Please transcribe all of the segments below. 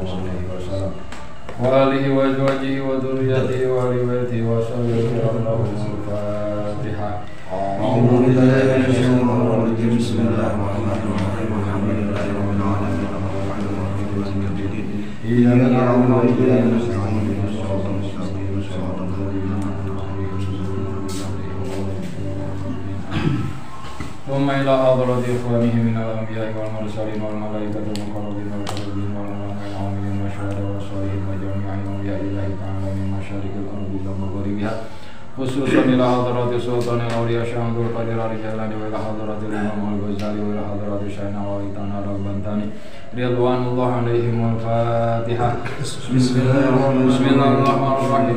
alaihi wasallam wa alihi wa azwajihi wa dzurriyyatihi wa ali baitihi wa sallallahu al-Fatihah. A'udzu billahi minasyaitonir rajim. Bismillahirrahmanirrahim. Alhamdulillahi rabbil alamin. Arrahmanir rahim. Maliki yaumiddin. Iyyaka na'budu wa iyyaka nasta'in. Ihdinas siratal mustaqim. Siratal ladzina an'amta 'alaihim ثم إلى حضرة إخوانه من الأنبياء والمرسلين والملائكة المقربين والقربين والعلماء العاملين والشهداء والصالحين وجميع أولياء الله تعالى من مشارق الأرض إلى مغاربها خصوصا إلى حضرة سلطان الأولياء شيخ عبد القادر الجيلاني وإلى حضرة الإمام الغزالي وإلى حضرة شيخنا وإيتانا الرباني رضوان الله عليهم. والفاتحة. بسم الله الرحمن الرحيم.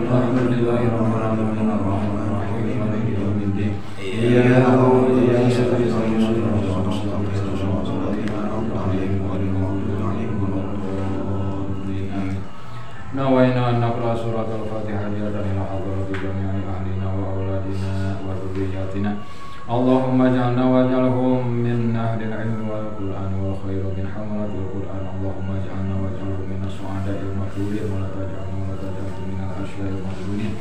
الحمد لله رب العالمين الرحمن الرحيم مالك يوم الدين إياك نعبد وإياك نستعين اهدنا الصراط المستقيم صراط الذين أنعمت عليهم غير المغضوب عليهم ولا الضالين آمين. نوينا أن نقرأ سورة الفاتحة إلى حضرة جميع أهلنا وأولادنا وذرياتنا. اللهم اجعلنا واجعلهم من أهل العلم والقرآن والخير من حملة القرآن. اللهم اجعلنا واجعلهم من السعداء المقبولين ولا تجعلنا من الأشقياء المظلومين.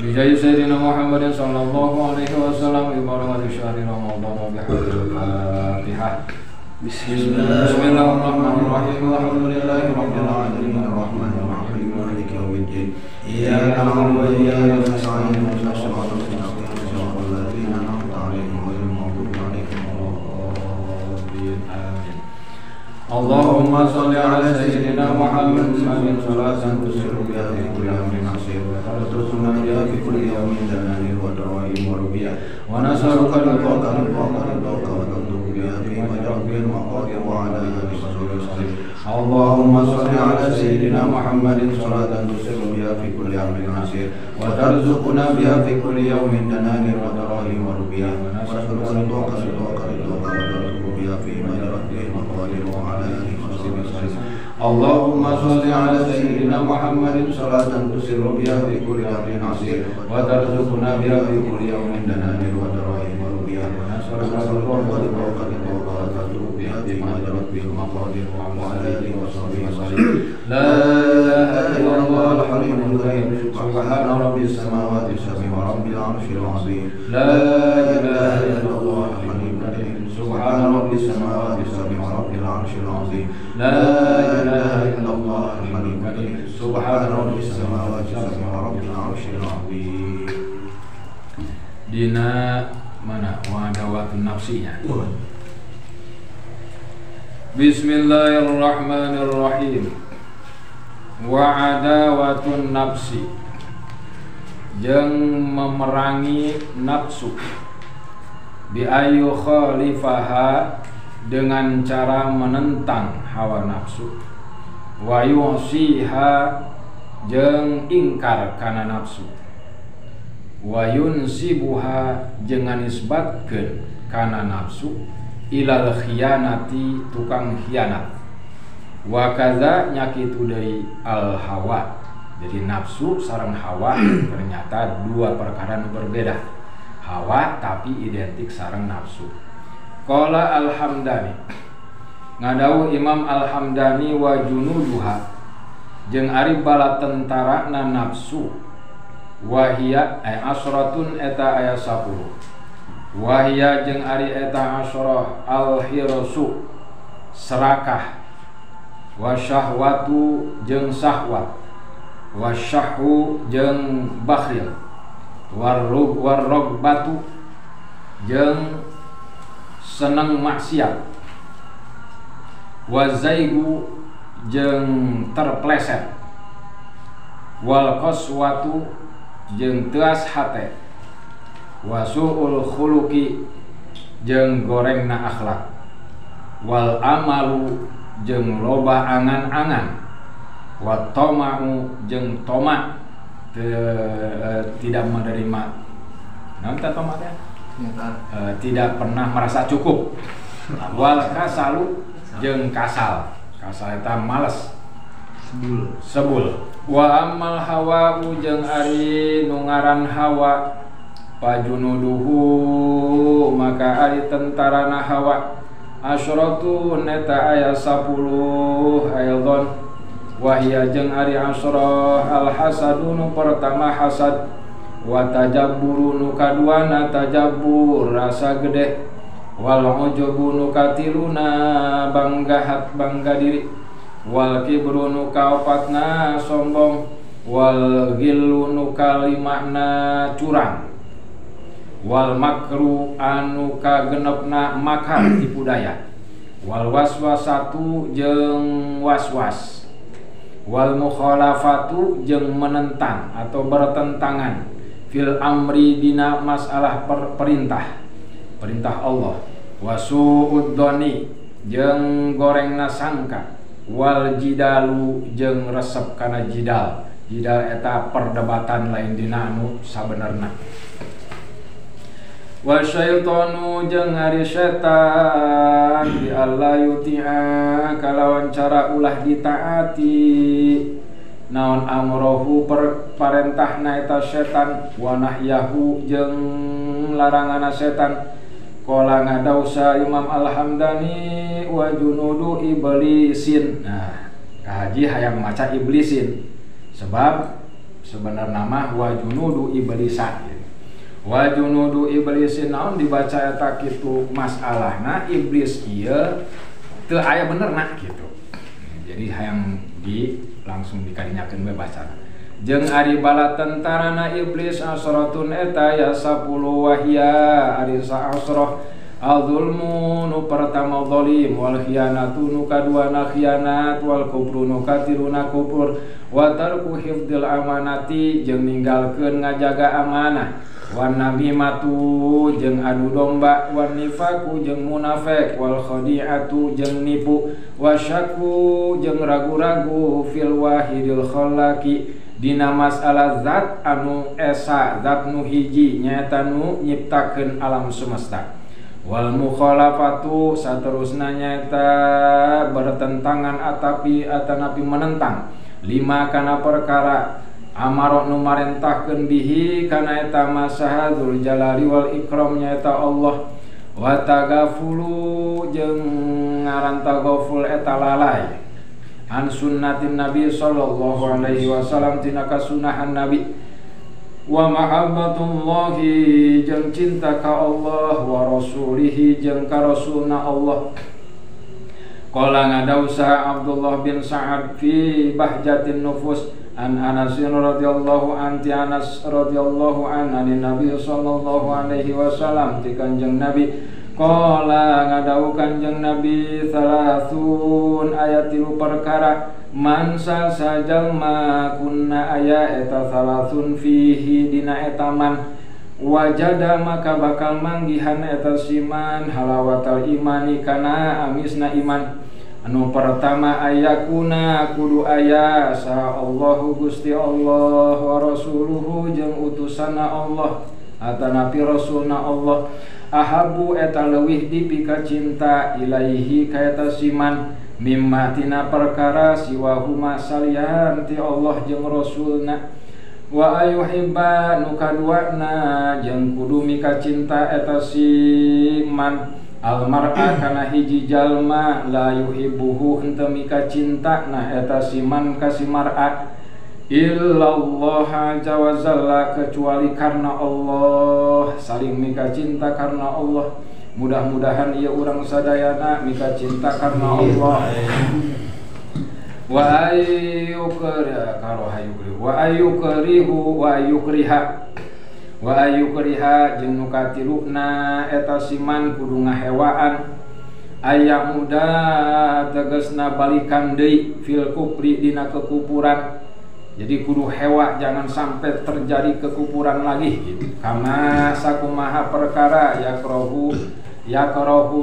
بجاه سيدنا محمد صلى الله عليه وسلم ببركة شهر رمضان وبحق الفاتحة. بسم الله الرحمن الرحيم. الحمد لله رب العالمين الرحمن الرحيم مالك يوم الدين إياك نعبد وإياك نستعين اهدنا الصراط المستقيم صراط الذين أنعمت عليهم غير المغضوب عليهم ولا الضالين آمين. اللهم صل على سيدنا محمد صلاة تسر بها في كل أمر عسير وترزقنا بها في كل يوم دنانير ودوائم وربيع ونسألك رضاك وترزق بها في مجرد المقادير وعلى آله وصحبه وسلم. اللهم صل على سيدنا محمد صلاة تسر بها في كل أمر عسير وترزقنا بها في كل يوم دنانير ودوائم وربيع ونسألك رضاك وترزق بها في مجرد المقادير وعلى آله وصحبه وسلم. اللهم صل على سيدنا محمد صلاة تسر بها في كل أمر عسير وترزقنا بها في كل يوم دنانير ودراهم وربيع ونسألك رضاك وترزق بها في مجرد المقادير وعلى آله وصحبه وسلم. لا إله إلا الله الحليم الكريم سبحان رب السماوات السبع ورب العرش العظيم. لا إله إلا الله الحليم الكريم سبحان رب السماوات السبع ورب العرش العظيم. لا إله إلا الله الحليم الكريم سبحان رب السماوات السبع ورب العرش العظيم. Dina mana wadawatun nafsinya. Bismillahirrahmanirrahim. Wa'adawatun nafsi, jeung memerangi nafsu, bi ayu khalifaha, dengan cara menentang hawa nafsu, wa yusiha, jeung ingkar kana nafsu, wa yunsibuha, jeung nisbatkeun kana nafsu ilal khiyanati, tukang khianat, wa kaza nyakitu deui al hawa. Jadi nafsu sareng hawa ternyata dua perkara nu berbeda. Hawa tapi identik sareng nafsu. Qala Al-Hamdani, ngadawuh Imam Al-Hamdani, wa junuduha, jeung ari bala tentarana nafsu, wahia asratun eta aya 10. Wahia jeung ari eta asrah al-hirsu, serakah, wa syahwatu jeung syahwat, wa syahhu jeung bakhil, warrogbatu jeung seneng maksiat, wa zaigu jeung terpleset, wal qaswatu jeung teas hate, wa su'ul khuluqi jeung gorengna akhlak, wal amalu jeung loba angan-angan, wa tama'u jeung toma, tidak menerima tomatnya tidak pernah merasa cukup, wal kasalu jeung kasal eta males, sebul, wa amal hawa jeung ari nu ngaran hawa, pajunuduhu maka ari tentarana hawa, asyratu neta aya 10 ayadon, wahia jeung ari asroh al hasadu nu pertama hasad, wa tajabburu nu kaduana tajabbur rasa gede, wal ujubu nu katiluna bangga diri, wal kibru nu kaopatna sombong, wal ghillu nu kalimana curang, wal makru anu kagenepna makar tipu daya, wal waswasatu jeung waswas, wal mukhalafatu jeung menentang atau bertentangan, fil amri dina masalah perintah Allah, wasu'ud doni jeung gorengna sangka, wal jidalu jeung resep kana jidal eta perdebatan lain dina anu sabenerna, wa syaitanu jeung ari setan bi alla yuti'a kalawan cara ulah ditaati naon amrohu parentahna eta setan, wa nahyahu jeung larangana setan. Qala ngadausa Imam Al-Hamdani wa junudu iblisin. Nah, kahaji hayang maca iblisin sebab sebenarnya mah wa junudu iblisan. Wa junudu iblisin naon dibaca eta kitu masalahna iblis ieu teu aya benerna kitu. Jadi hayang langsung dikadinyakeun we bacana. Jeung ari bala tentarana iblis asratun eta ya 10 wahya ari sa'asrah al-zulmu nu pertama zalim, wal khianatu nu kaduana khianat, wal kufru nu katiruna kufur, wa tarku hifdzil amanati jeung ninggalkeun ngajaga amanah, wan namimatu jeung adu domba, wan nifaku jeung munafik, wal khadi'atu jeung nipu, wasyaku jeung ragu-ragu fil wahidil khalaqi dina masalah zat anu esa, zat nu hiji nyaeta nu nyiptakeun alam semesta, wal mukhalafatu saterusna nyaeta bertentangan atanapi menentang lima kana perkara amaro nu marentahkeun bihi kana eta masaha dzul jalali wal ikram nyaeta Allah, wa tagafulu jeung ngaran tagaful eta lalai an sunnatin Nabi sallallahu alaihi wasallam tina kasunahan Nabi, wa mahabbatullahi jeung cinta ka Allah, wa rasulihi jeung ka rasulna Allah. Qala ngadausa Abdullah bin Sa'ad fi bahjatin nufus an Anas radhiyallahu anti Anas radhiyallahu an Nabi sallallahu alaihi wasallam ti Kanjeng Nabi. Qala ngadau Kanjeng Nabi salasun ayat 3 perkara man sajal ma kunna aya eta salasun fihi dina eta man wajada maka bakal manggihan eta siman halawatal imani kana amisna iman. Anu pertama ayakuna kudu aya sa Allahu Gusti Allah wa rasuluhu jeung utusanna Allah atanapi rasulna Allah ahabu eta leuwih dipika cinta ilaihi ka eta siman mimma tina perkara siwahuma salian ti Allah jeung rasulna, wa ayuhibba nu kaduana jeung kudu mika cinta eta siman almar'a kana hiji jalma la yuhibbuhu henteu mika cinta na eta siman ka si mar'a illallah azza wa jalla kecuali karena Allah, saling mika cinta karena Allah. Mudah-mudahan ieu urang sadayana mika cinta karena Allah. Wa ayyukriha jeung nu katiluna eta siman kudu ngahewaan aya muda tegasna balikan deui fil kufri dina kekufuran. Jadi kudu hewa jangan sampai terjadi kekufuran lagi gitu. Kama sakumaha perkara yakrohu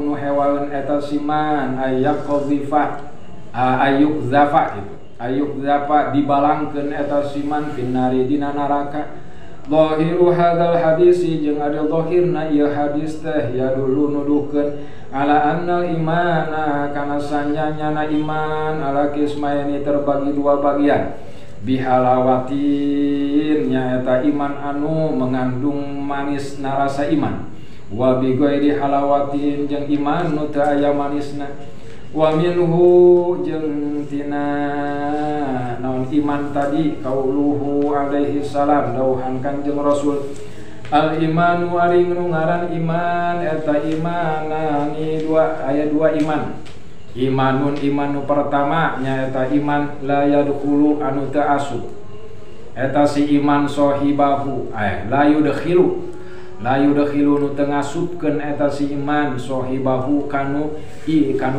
nu hewaeun eta siman ayaqdhifa ayukzafa gitu. Ayukzafa dibalangkeun eta siman finnari dina neraka. Zahiru hadzal hadisi jeung ada zahirna ieu hadis teh ya dulu nuduhkeun ala annal imana kana sanyana iman ala kismayani terbagi 2 bagian. Bihalawatin nyaeta iman anu mengandung manis narasa iman, wa bi ghairi halawatin jeung iman nu teu aya manisna. Wa minhu jeung tina naon iman tadi qauluhu alaihi salam dawuhan Kanjeng Rasul al imanu ari nu ngaran iman eta imanani aya dua iman. Imanun imanu pertama nyaeta iman la yadkhulu anu teu asup. Eta si iman sohibahu la yudkhilu nu teu ngasupkeun eta si iman sohibahu kanu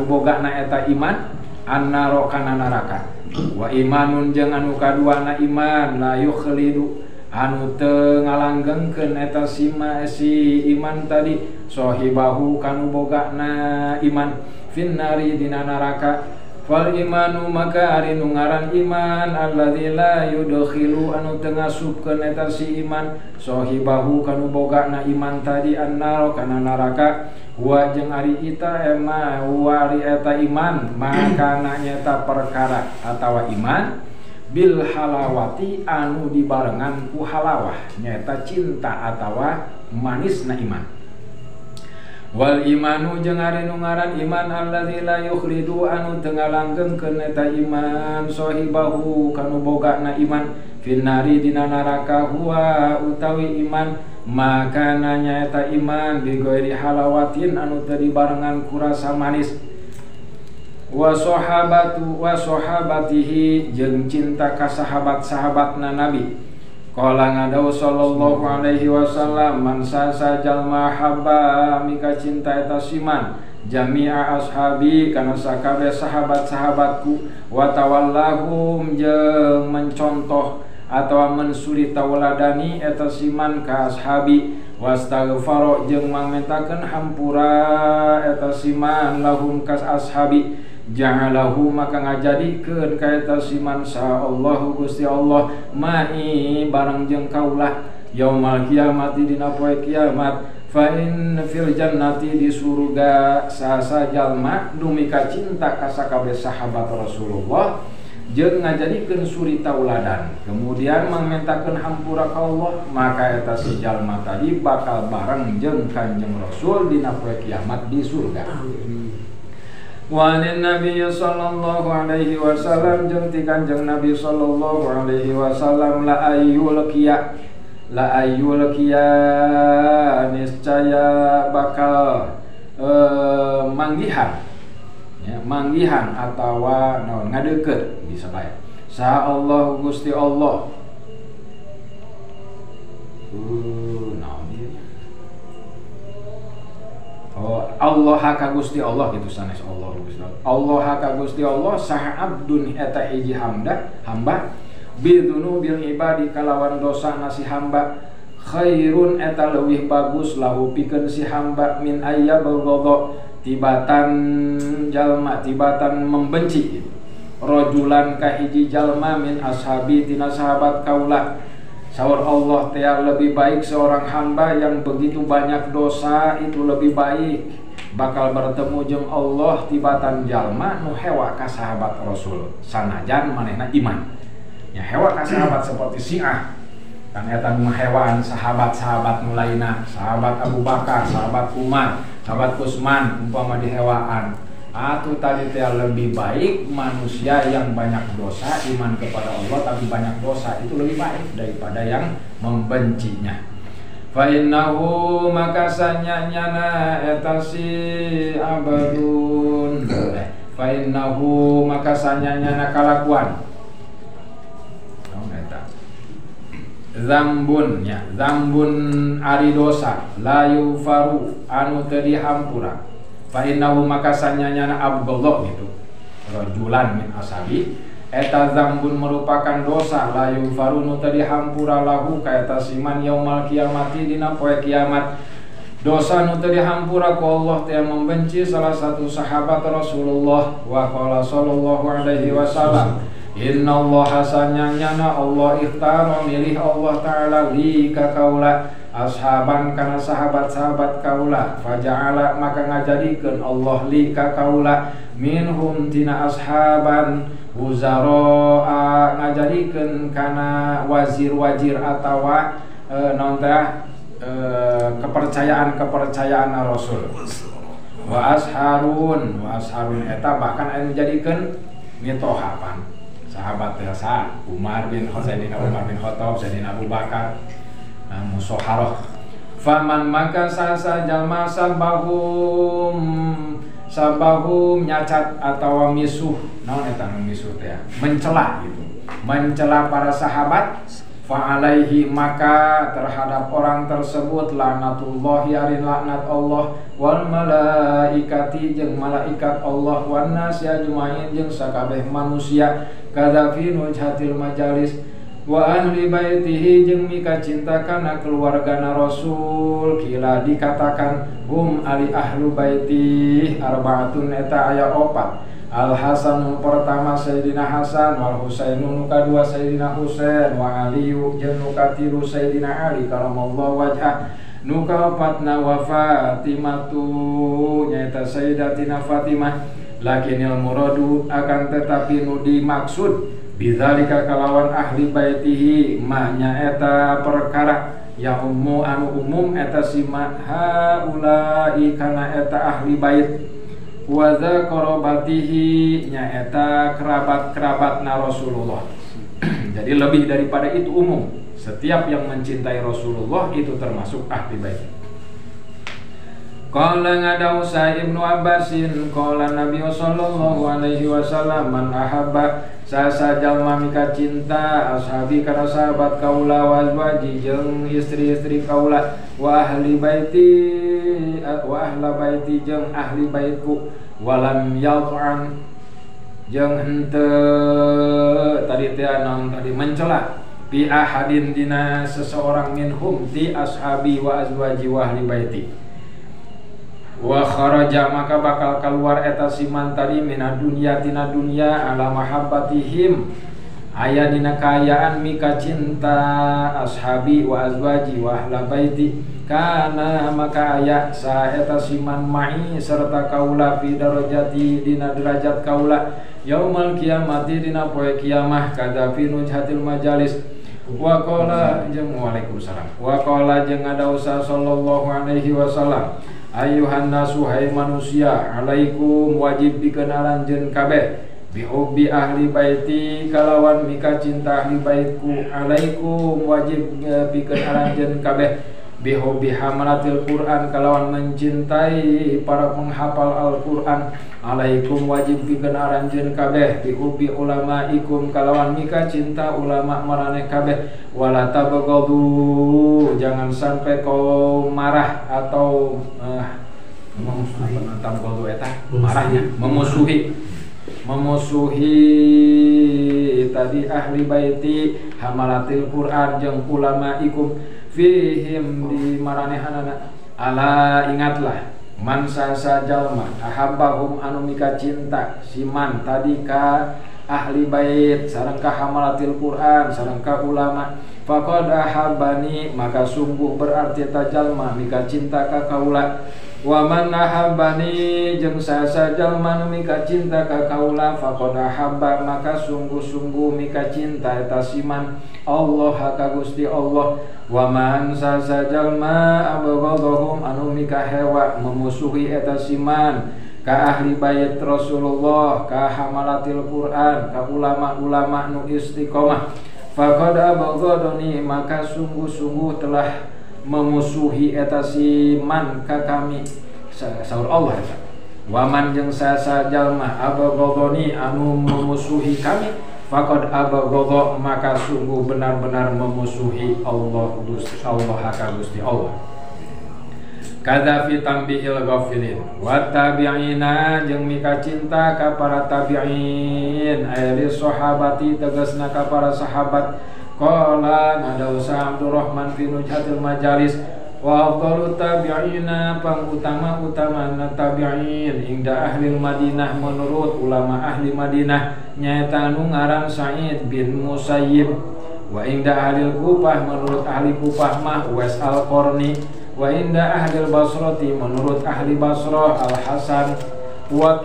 bogana eta iman annaro kana neraka. Wa imanun jeung anu kaduana iman la yukhlidu anu teu ngalanggengkeun eta si iman tadi sohibahu kanu bogana iman finnari dina neraka. Fal imanu maka ari nu ngaran iman alladzi la yudkhilu anu teu ngasupkeun eta si iman sohibahu kanu bogana iman tadi annaro kana neraka. Wa jeung ari ita ema wa ari eta iman maka nyata perkara atawa iman bil halawati anu dibarengan ku halawah nyata cinta atawa manisna iman. Wal imanu jeung ari nu ngaran iman alladzi la yukhlidu anu teu ngalanggengkeun eta iman sohibahu kanu bogana iman finnari dina neraka huwa utawi iman maka nyaeta iman bi ghairi halawatin anu teu dibarengan ku rasa manis. Wa sahabatihi jeung cinta ka sahabat-sahabatna Nabi. Qala ngadawu sallallahu alaihi wasallam man sajal mahabba mika cinta eta siman jami'a ashabi kana sakabeh sahabat-sahabatku wa tawallahum jeung mencontoh atawa mensuri tawladani eta siman ka ashabi wastaghfara jeung mangmentakeun hampura eta siman lahum kas ashabi ja'alahu maka ngajadikeun ka eta siman sa'allahu Gusti Allah ma'i bareng jeung kaulah yaumul kiamati dina poe kiamat fa in fil jannati di surga sasa jalma dumika cinta ka sakabeh sahabat Rasulullah jeung ngajadikeun suri tauladan kemudian mangmentakeun hampura ka Allah maka eta si jalma tadi bakal bareng jeung Kanjeng Rasul dina poe kiamat di surga. Wa Nabi sallallahu alaihi wasallam jeung ti Kanjeng Nabi sallallahu alaihi wasallam la ayyul kiya niscaya bakal manggihan ya, manggihan atawa naon ngadeukeut bisa bae sa Allah Gusti Allah Allah ka Gusti Allah gitu sanes Allah Gusti Allah ka Gusti Allah sah abdun eta hiji hamba bidunubil ibadi kalawan dosa nasi hamba khairun eta leuwih bagus lahu pikeun si hamba min ayyabghadha tibatan jalma tibatan membenci gitu. Rajulan ka hiji jalma min ashabi tina sahabat kaula. Saur Allah teh lebih baik seorang hamba yang begitu banyak dosa itu lebih baik bakal bertemu jeung Allah tibatan jalma nu hewa ka sahabat Rasul sanajan manehna iman. Ya hewa ka sahabat seperti Syiah. Kan eta nu hewaan sahabat-sahabat nu lainna, sahabat Abu Bakar, sahabat Umar, sahabat Utsman umpama dihewaan. Atuh tadi teh lebih baik manusia yang banyak dosa iman kepada Allah tapi banyak dosa itu lebih baik daripada yang membencinya. Fa innahu maka sanyana eta si abadun. Fa innahu maka sanyana kalakuan. Zambun ya, zambun ari dosa la yufaru anu teu dihampura. Fa innahu maka sanyana abghadha gitu. Rajulan min ashabi eta zambun merupakan dosa la yufaru nu teu dihampura lahu ka eta siman yaumul kiamati dina poe kiamat. Dosa nu teu dihampura ku Allah teh membenci salah satu sahabat Rasulullah wa qala sallallahu alaihi wasallam inna Allah sanyana Allah ikhtara milih Allah taala li ka kaula ashaban kana sahabat-sahabat kaula faja'ala maka ngajadikeun Allah li ka kaula minhum tina ashaban wuzara ngajadikeun kana wazir-wazir atawa kepercayaan Rasul wa asharun eta bahkan anu menjadikan mitohapan sahabat biasa Umar bin Khattab Sayyidina Abu Bakar musoharoh faman maka sasa jalma sabahum nyacat atau misuh naon eta misuh teh mencela gitu mencela para sahabat fa'alaihi maka terhadap orang tersebut laknatullahi arin laknat Allah wal malaikati jeung malaikat Allah wan nas ajmain jeung sakabeh manusia kadzafi nujhatil majalis wa ahli baitihi jeung mika cinta kana keluargana Rasul kila dikatakan hum ali ahlu baiti arbaatun eta aya 4 Al Hasan pertama Sayyidina Hasan wal Husainu kadua Sayyidina Husain wa Aliyu jeung nu katilu Sayyidina Ali karamallahu wajhah nu kaopatna wa Fatimatu nyaeta Sayyidatina Fatimah lakinil muradu akan tetapi nu dimaksud bidzalika kalawan ahli baitihi ma nyaeta perkara ya ummu anu umum eta sima haulai kana eta ahli bait wa za qarabatihi nyaeta kerabat-kerabatna Rasulullah. Jadi lebih daripada itu umum. Setiap yang mencintai Rasulullah itu termasuk ahli bait. Qala ngadausa Ibnu Abbasin qala Nabi sallallahu alaihi wasallam man ahabba sasa jalma mika cinta ashabi kana sahabat kaula wa azwaji jeung istri-istri kaula wa ahli baiti jeung ahli baitku walam yal'an jeung henteu tadi mencela bi ahadin dina seseorang minhum di ashabi wa azwaji wa ahli baiti wa kharaja maka bakal keluar eta siman tadi mina dunya tina dunya ala mahabbatihim aya dina kaayaan mika cinta ashabi wa azwaji wa ahli baiti kana maka aya sa eta siman ma'i serta kaula fi darajati dina derajat kaula yaumul kiamati dina poe kiamah kada fi nujhatil majalis wa qala jeung waalaikumsalam wa qala jeung ngadausa sallallahu alaihi wasallam ayuhan nasu hai manusia alaikum wajib dikenalanjeun kabeh bihubbi ahli baiti kalawan mika cinta ahli baitku alaikum wajib dikenalanjeun kabeh bihubbi hamalatil Quran kalawan mencintai para penghafal Al-Quran alaikum wajib dikenalanjeun kabeh bihubbi ulamaikum kalawan mika cinta ulama maraneh kabeh wala tabghadu jangan sampai kau marah atau marahnya memusuhi tadi ahli baiti hamalatil Quran jeung ulamaikum fihim di maranehanana ala ingatlah man sasa jalma ahabbahum anu mika cinta siman tadi ka ahli bait sareng ka hamalatil Quran sareng ka ulama faqad ahabbani maka sungguh berarti ta jalma mika cinta ka kaula wa man ahabbani jeung sasa jalma anu mika cinta ka kaula faqad ahabba maka sungguh-sungguh mika cinta eta siman Allah ka Gusti Allah wa man sasa jalma abghadhum anu mika hewa memusuhi eta siman ka ahli bait Rasulullah ka hamalatil Quran ka ulama-ulama nu istiqomah faqad abghadani maka sungguh-sungguh telah memusuhi eta siman ka kami saur Allah eta wa man jeung sasa jalma abghadani anu memusuhi kami faqad abghadha maka sungguh benar-benar memusuhi Allah ka Gusti Allah. Kadza fi tambihil ghafilin wa tabi'ina jeung mika cinta ka para tabi'in ayat sahabati tegasna ka para sahabat qala ngadausa Abdurrahman fi nujhatil majalis wa afdalu tabi'ina pangutama-utamana tabi'in inda ahli Madinah menurut ulama ahli Madinah nyaeta anu ngaran Sa'id bin Musayyib wa inda ahli Kufah menurut ahli Kufah mah Uwais al-Qarni wa inda ahli Basrati menurut ahli Basrah Al-Hasan wa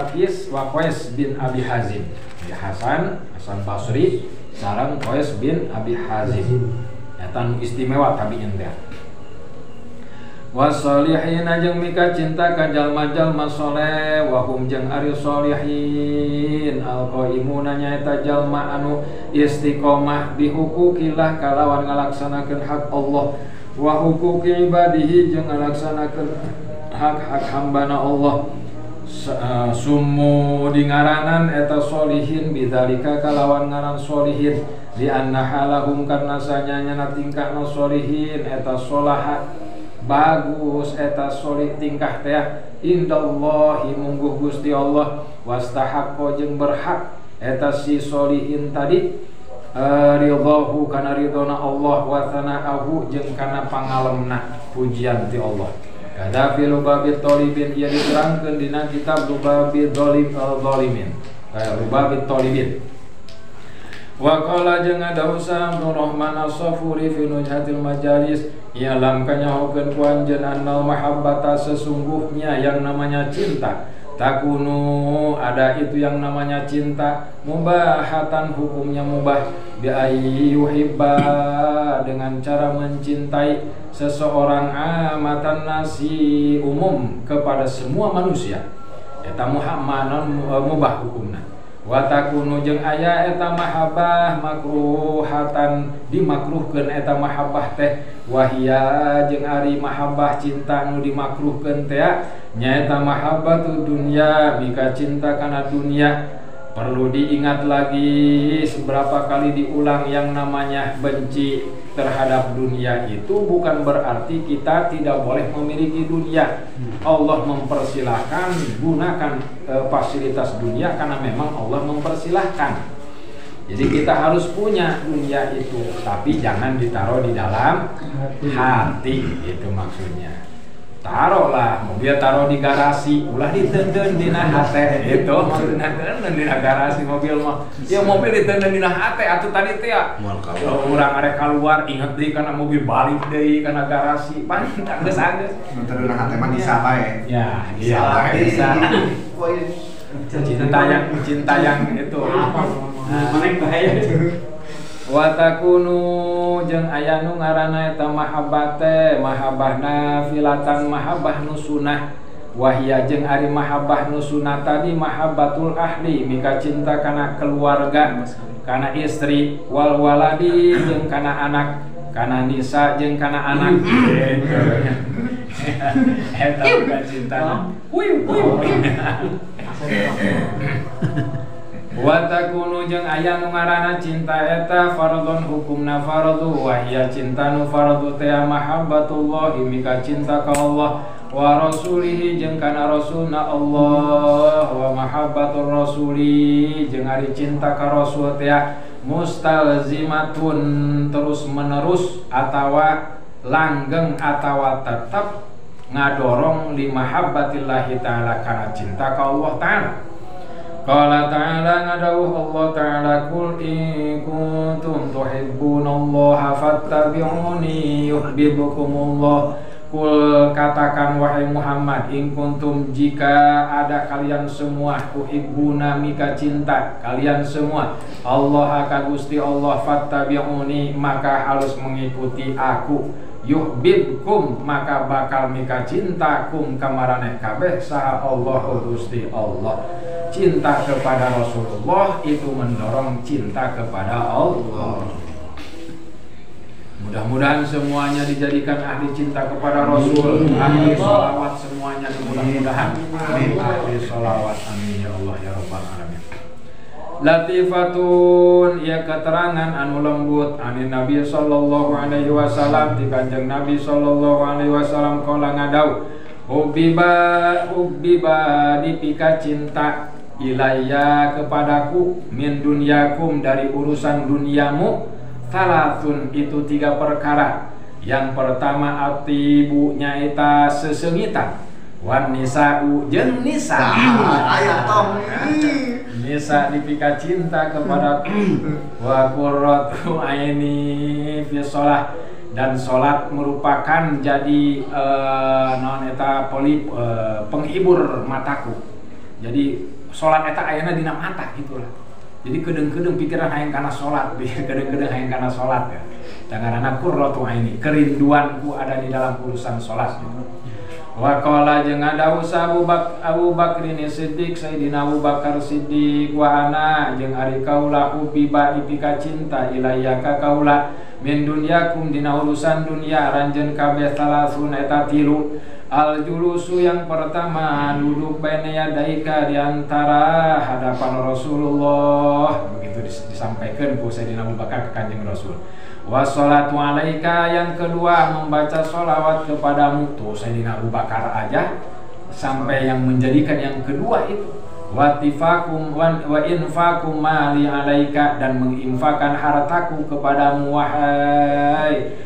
Qais bin Abi Hazim ya Hasan Basri sareng Qais bin Abi Hazim eta anu istimewa tabi'in teh wasolihina jeung mika cinta ka jalma-jalma soleh wa hum jeung ari solihin alqaimuna nyaeta jalma anu istiqomah bihukukillah kalawan ngalaksanakeun hak Allah wa hukuki ibadihi jeung ngalaksanakeun hak-hak hambana Allah summu di ngaranan eta solihin bidzalika kalawan ngaran solihin li anna halahum karna sanyana tingkahna solihin eta solaha bagus eta solih tingkah teh indallahi mungguh Gusti Allah wastahaqqo jeung berhak eta si solihin tadi ridhahu kana ridhona Allah wa thana'ahu jeung kana pangalemna pujian ti Allah. Kada fi lubabit talibin ieu diterangkeun dina kitab lubabit zalimin kaya lubabit talibin. Wa qala jeung adahu Abdul Rahman As-Safuri fi nujhatil majalis ialam kanyahokeun ku anjeun annal mahabbata sesungguhnya yang namanya cinta takunu ada itu yang namanya cinta mubahatan hukumnya mubah bi ayyuhibba dengan cara mencintai seseorang amatan nasi umum kepada semua manusia eta muhammanon mubah hukumna wa takunu jeung aya eta mahabbah makruhatan dimakruhkeun eta mahabbah teh wahia jeung ari mahabbah cinta nu dimakruhkeun teh nyaeta mahabbatu dunya mika cinta kana dunia. Perlu diingat lagi seberapa kali diulang yang namanya benci terhadap dunia itu bukan berarti kita tidak boleh memiliki dunia. Allah mempersilahkan gunakan fasilitas dunia karena memang Allah mempersilahkan. Jadi kita harus punya dunia itu, tapi jangan ditaruh di dalam hati, itu maksudnya. Taruhlah, mobil taruh di garasi, ulah ditenden dina hate, itu maksudnya tenden dina garasi mobil mah. Ya mobil ditenden dina hate, atuh tadi teh ya. Urang arek keluar inget deui kana mobil balik deui kana garasi, panjang geus geus. Tenden dina hate mah bisa bae. Ya, iya bisa. Cinta yang itu. Mana bahaya. Wa takunu jeung aya nu ngaranna eta mahabbah teh mahabbah nafilatan mahabbah nu sunah wahia jeung ari mahabbah nu sunah tadi mahabbatul ahli mika cinta kana keluarga kana istri wal waladi jeung kana anak kana nisa jeung kana anak eta bukan cinta wa takunu jeung aya nu ngaranna cinta eta fardhon hukumna fardhu wa hiya cinta nu fardhu teh mahabbatullah mika cinta ka Allah wa rasulihi jeung kana rasulna Allah wa mahabbatur rasuli jeung ari cinta ka rasul teh mustalzimatun terus menerus atawa langgeng atawa tetap ngadorong li mahabbatillahi taala kana cinta ka Allah taala. Qala ta'ala ngadawuh Allah ta'ala kul in kuntum tuhibbunallaha fattabi'uni yuhibbukumullah. Kul katakan wahai Muhammad in kuntum jika ada kalian semua tuhibbuna mika cinta kalian semua Allah ka Gusti Allah fattabi'uni maka harus mengikuti aku yuhibbukum maka bakal mika cintakum kamaraneh kabeh saha Allah Gusti Allah. Cinta kepada Rasulullah itu mendorong cinta kepada Allah. Mudah-mudahan semuanya dijadikan ahli cinta kepada Rasul, ahli sholawat semuanya mudah-mudahan. Ahli sholawat, amin ya Allah ya Rabbal alamin. Latifatun ya keterangan anu lembut ani Nabi sallallahu alaihi wasallam di Kanjeng Nabi sallallahu alaihi wasallam kala ngadau hubbiba dipika cinta ilayya kepadaku min dunyakum dari urusan duniamu talatun itu 3 perkara. Yang pertama atibu nyaita sesengitan wan nisa'u jeung nisa aya tong nisa dipika cinta kepadaku wa qurratu aini fi shalah dan salat merupakan jadi naon eta penghibur mataku. Jadi salat eta ayana dina mata gitulah. Jadi kedeng-kedeng pikiran hayang kana salat, kedeng-kedeng hayang kana salat ya. Dangarana qurratu aini, kerinduanku ada di dalam urusan salat gitu. Wa qala jeung ngadawuh Abu Bakrin Siddiq Sayyidina Abu Bakar Siddiq wa ana jeung ari kaula ubiba dipika cinta ilayya ka kaula min dunyakum dina urusan dunia ranjeun kabeh talasun eta 3 al julusu yang pertama duduk baina yadaika di antara hadapan Rasulullah, begitu disampaikan ku Sayyidina Abu Bakar ke Kanjeng Rasul. Wassalatu alaika yang kedua membaca sholawat kepadamu. Tuh Sayyidina Abu Bakar aja sampai yang menjadikan yang kedua itu wa infakum mali alaika, dan menginfakkan hartaku kepadamu wahai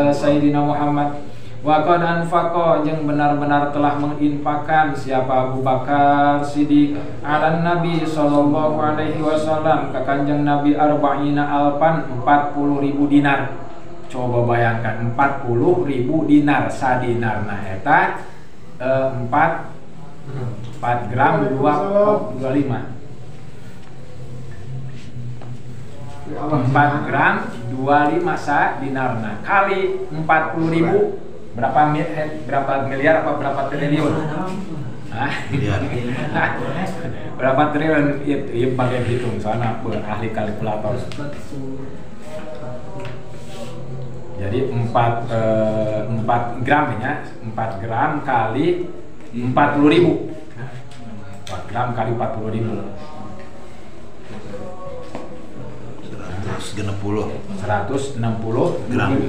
Sayyidina Muhammad. Wa qad anfaqa jeung benar-benar telah menginfakkan siapa Abu Bakar Siddiq ala Nabi sallallahu alaihi wasallam ka Kanjeng Nabi arba'ina alfan 40.000 dinar. Coba bayangkan 40.000 dinar, sadinarna eta 4 gram 25 4 gram 25 sadinarna kali 40.000 berapa miliar apa berapa triliun? Berapa triliun? Iya pakai hitung soalnya ahli kalkulator. Jadi 4 gram ya, 4 gram kali 40.000. 4 gram kali 40.000. 160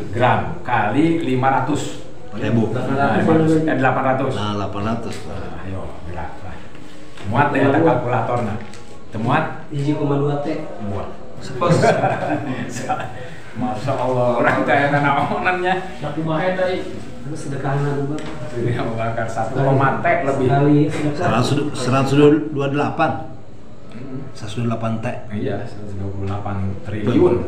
gram kali 500 ribu. 800. Nah, 800. Ayo, gerak lah. Muat ya kalkulatorna. Temuat 1,2 T. Muat. Masya Allah, orang kaya karena omongannya. Tapi mahal tadi. Terus sedekahna Bang. Ini bakar 1 T lebih. Kali 128. 128 T. Iya, 128 triliun.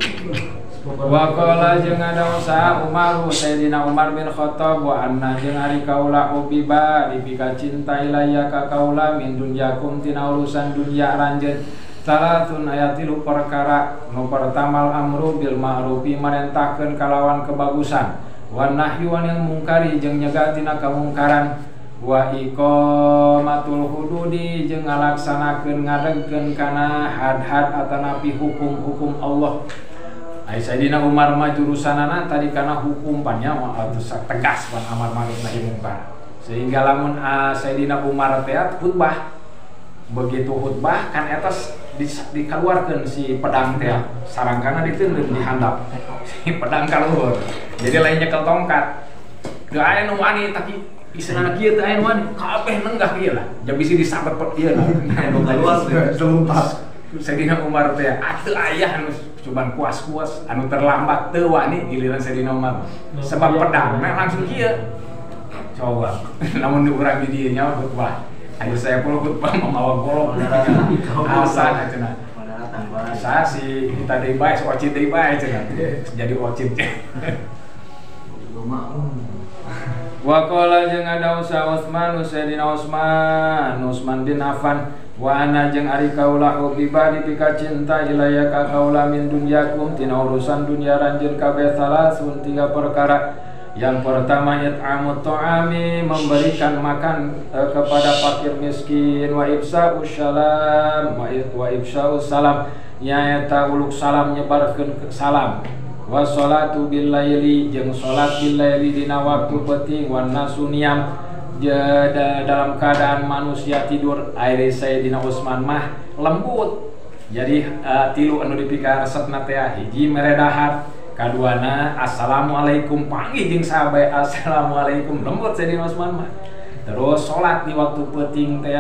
Wa qala jeung ngadawuh Umar Sayyidina Umar bin Khattab wa anna jeung ari kaula ubiba dipika cinta ilayya ka kaula min dunyakum tina urusan dunya ranjeun salatun ayatilu perkara. Nu pertama amru bil ma'rufi marentahkeun kalawan kebagusan, wa nahyu anil mungkari jeung nyegah tina kamungkaran, wa iqamatul hududi jeung ngalaksanakeun ngadegkeun kana had-had atanapi hukum-hukum Allah. Sayyidina Umar mah jurusanana tadi kana hukum pannya tegas pan amar ma'ruf nahi mungkar. Sehingga lamun Sayyidina Umar teh khutbah, begitu khutbah kan eta dikeluarkeun si pedang teh sarangkana diteundeun dihandap. Si pedang kaluhur. Jadi lain nyekel tongkat. Teu aya nu wani tapi isana kieu teh aya nu wani, kabeh nenggah kieu lah. Jadi bisi disabet ieu lah. Keluar selumpas. Sayyidina Umar teh atuh aya anu cobaan kuas-kuas anu terlambat teu wani giliran Sayyidina Umar. Sebab pedangna langsung kieu. Coba namun urang di dieu nya khutbah. Ayo saya puluh khutbah mamawa golok asan cenah. Saya si kita deui bae ocit deui bae cenah. Jadi ocit. Wa qala jeung ada Utsman Sayyidina Utsman bin Affan wa ana jeung ari kaula ubiba dipika cinta ilayya ka kaula min dunyakum tina urusan dunia ranjeun kabeh salasun 3 perkara. Yang pertama it'amut ta'ami, memberikan makan kepada fakir miskin, wa ifsa'us salam wa ifsa'us salam, nyaeta uluk salam nyebarkeun salam, wa sholatu bil laili jeung salat bil laili dina waktu penting, wan nasu niyam dalam keadaan manusia tidur. Aire Sayyidina Utsman mah lembut. Jadi 3 anu dipika resepna teh hiji mere dahar, kaduana assalamualaikum, panggih jeung sahabat assalamualaikum, lembut Sayyidina Utsman mah. Terus salat di waktu penting teh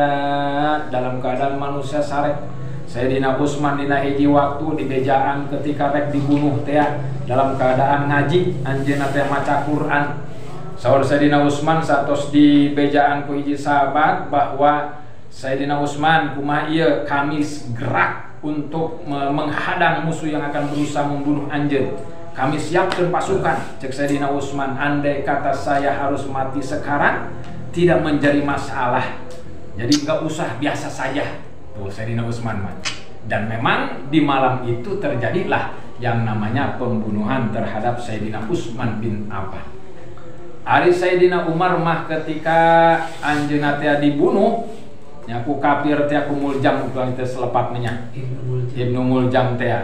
dalam keadaan manusia sarek. Sayyidina Utsman dina hiji waktu di bejaan ketika rek dibunuh teh dalam keadaan ngaji, anjeunna teh maca Quran. Saur Sayyidina Utsman satos di bejaan ku hiji sahabat bahwa Sayyidina Utsman kumaha ieu kami gerak untuk menghadang musuh yang akan berusaha membunuh anjeun. Kami siapkan pasukan, cek Sayyidina Utsman, andai kata saya harus mati sekarang tidak menjadi masalah. Jadi enggak usah, biasa saja. Tuh Sayyidina Utsman mah. Dan memang di malam itu terjadilah yang namanya pembunuhan terhadap Sayyidina Utsman bin Affan. Ari Sayyidina Umar mah ketika anjeunna teh dibunuh nyaku kafir teh ku Muljam ukang teh selepatnya Ibnu Muljam teh.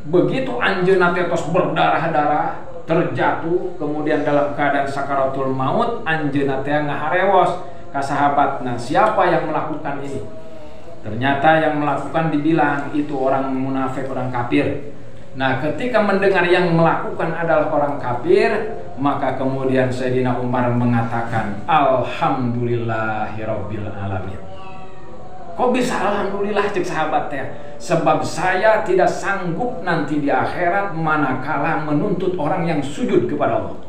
Begitu anjeunna teh tos berdarah-darah terjatuh kemudian dalam keadaan sakaratul maut, anjeunna teh ngaharewos ka sahabatna, siapa yang melakukan ini? Ternyata yang melakukan dibilang itu orang munafik, orang kafir. Nah, ketika mendengar yang melakukan adalah orang kafir, maka kemudian Sayyidina Umar mengatakan, Alhamdulillahirabbil alamin. Kok bisa alhamdulillah cek sahabat teh? Sebab saya tidak sanggup nanti di akhirat manakala menuntut orang yang sujud kepada Allah.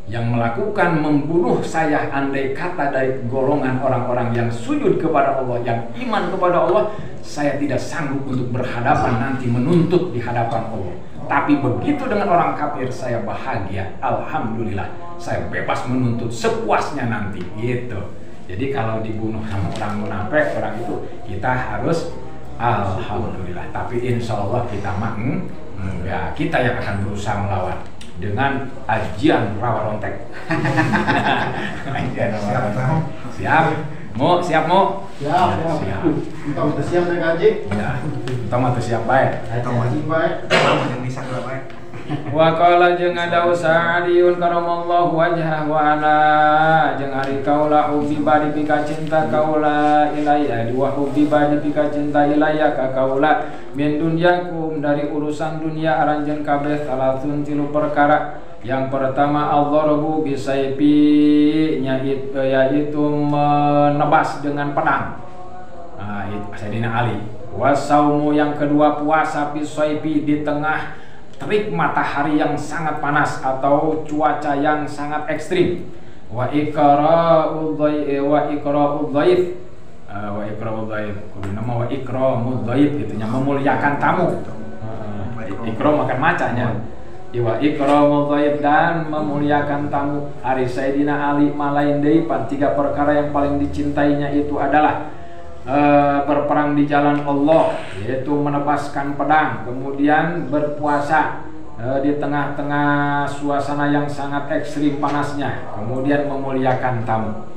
Yang melakukan membunuh saya andai kata dari golongan orang-orang yang sujud kepada Allah, yang iman kepada Allah, saya tidak sanggup untuk berhadapan nanti menuntut di hadapan Allah. Tapi begitu dengan orang kafir saya bahagia, alhamdulillah, saya bebas menuntut sepuasnya nanti, gitu. Jadi kalau dibunuh sama orang munafik, orang itu kita harus alhamdulillah. Tapi insya Allah kita mah enggak, kita yang akan berusaha melawan dengan ajian rawa rontek. Ajian rawa rontek. Siap? Siap? Siap. Entah udah siap nih Haji? Ya, entah mah siap baik. Entah Haji baik. Yang bisa gak baik. Wa qala jeung ngadaw Sa'diyun karamallahu wajhah wa ana jeung ari kaula ubiba dipika cinta kaula ilayya wa ubiba dipika cinta ilayya ka kaula min dunyakum dari urusan dunia aranjeun kabeh salatun tilu perkara. Yang pertama al-dharbu bisayfi yaitu menebas dengan pedang. Nah, itu Sayyidina Ali. Wasaumu yang kedua puasa bisayfi di tengah terik matahari yang sangat panas atau cuaca yang sangat ekstrim. Wa ikra'ud dhaif nama wa ikramud dhaif gitu nya memuliakan tamu. Ikram makan macanya. Wa ikramud dhaif dan memuliakan tamu. Ari Sayyidina Ali malain deui tiga perkara yang paling dicintainya itu adalah berperang di jalan Allah, yaitu menebaskan pedang, kemudian berpuasa di tengah-tengah suasana yang sangat ekstrim panasnya, kemudian memuliakan tamu.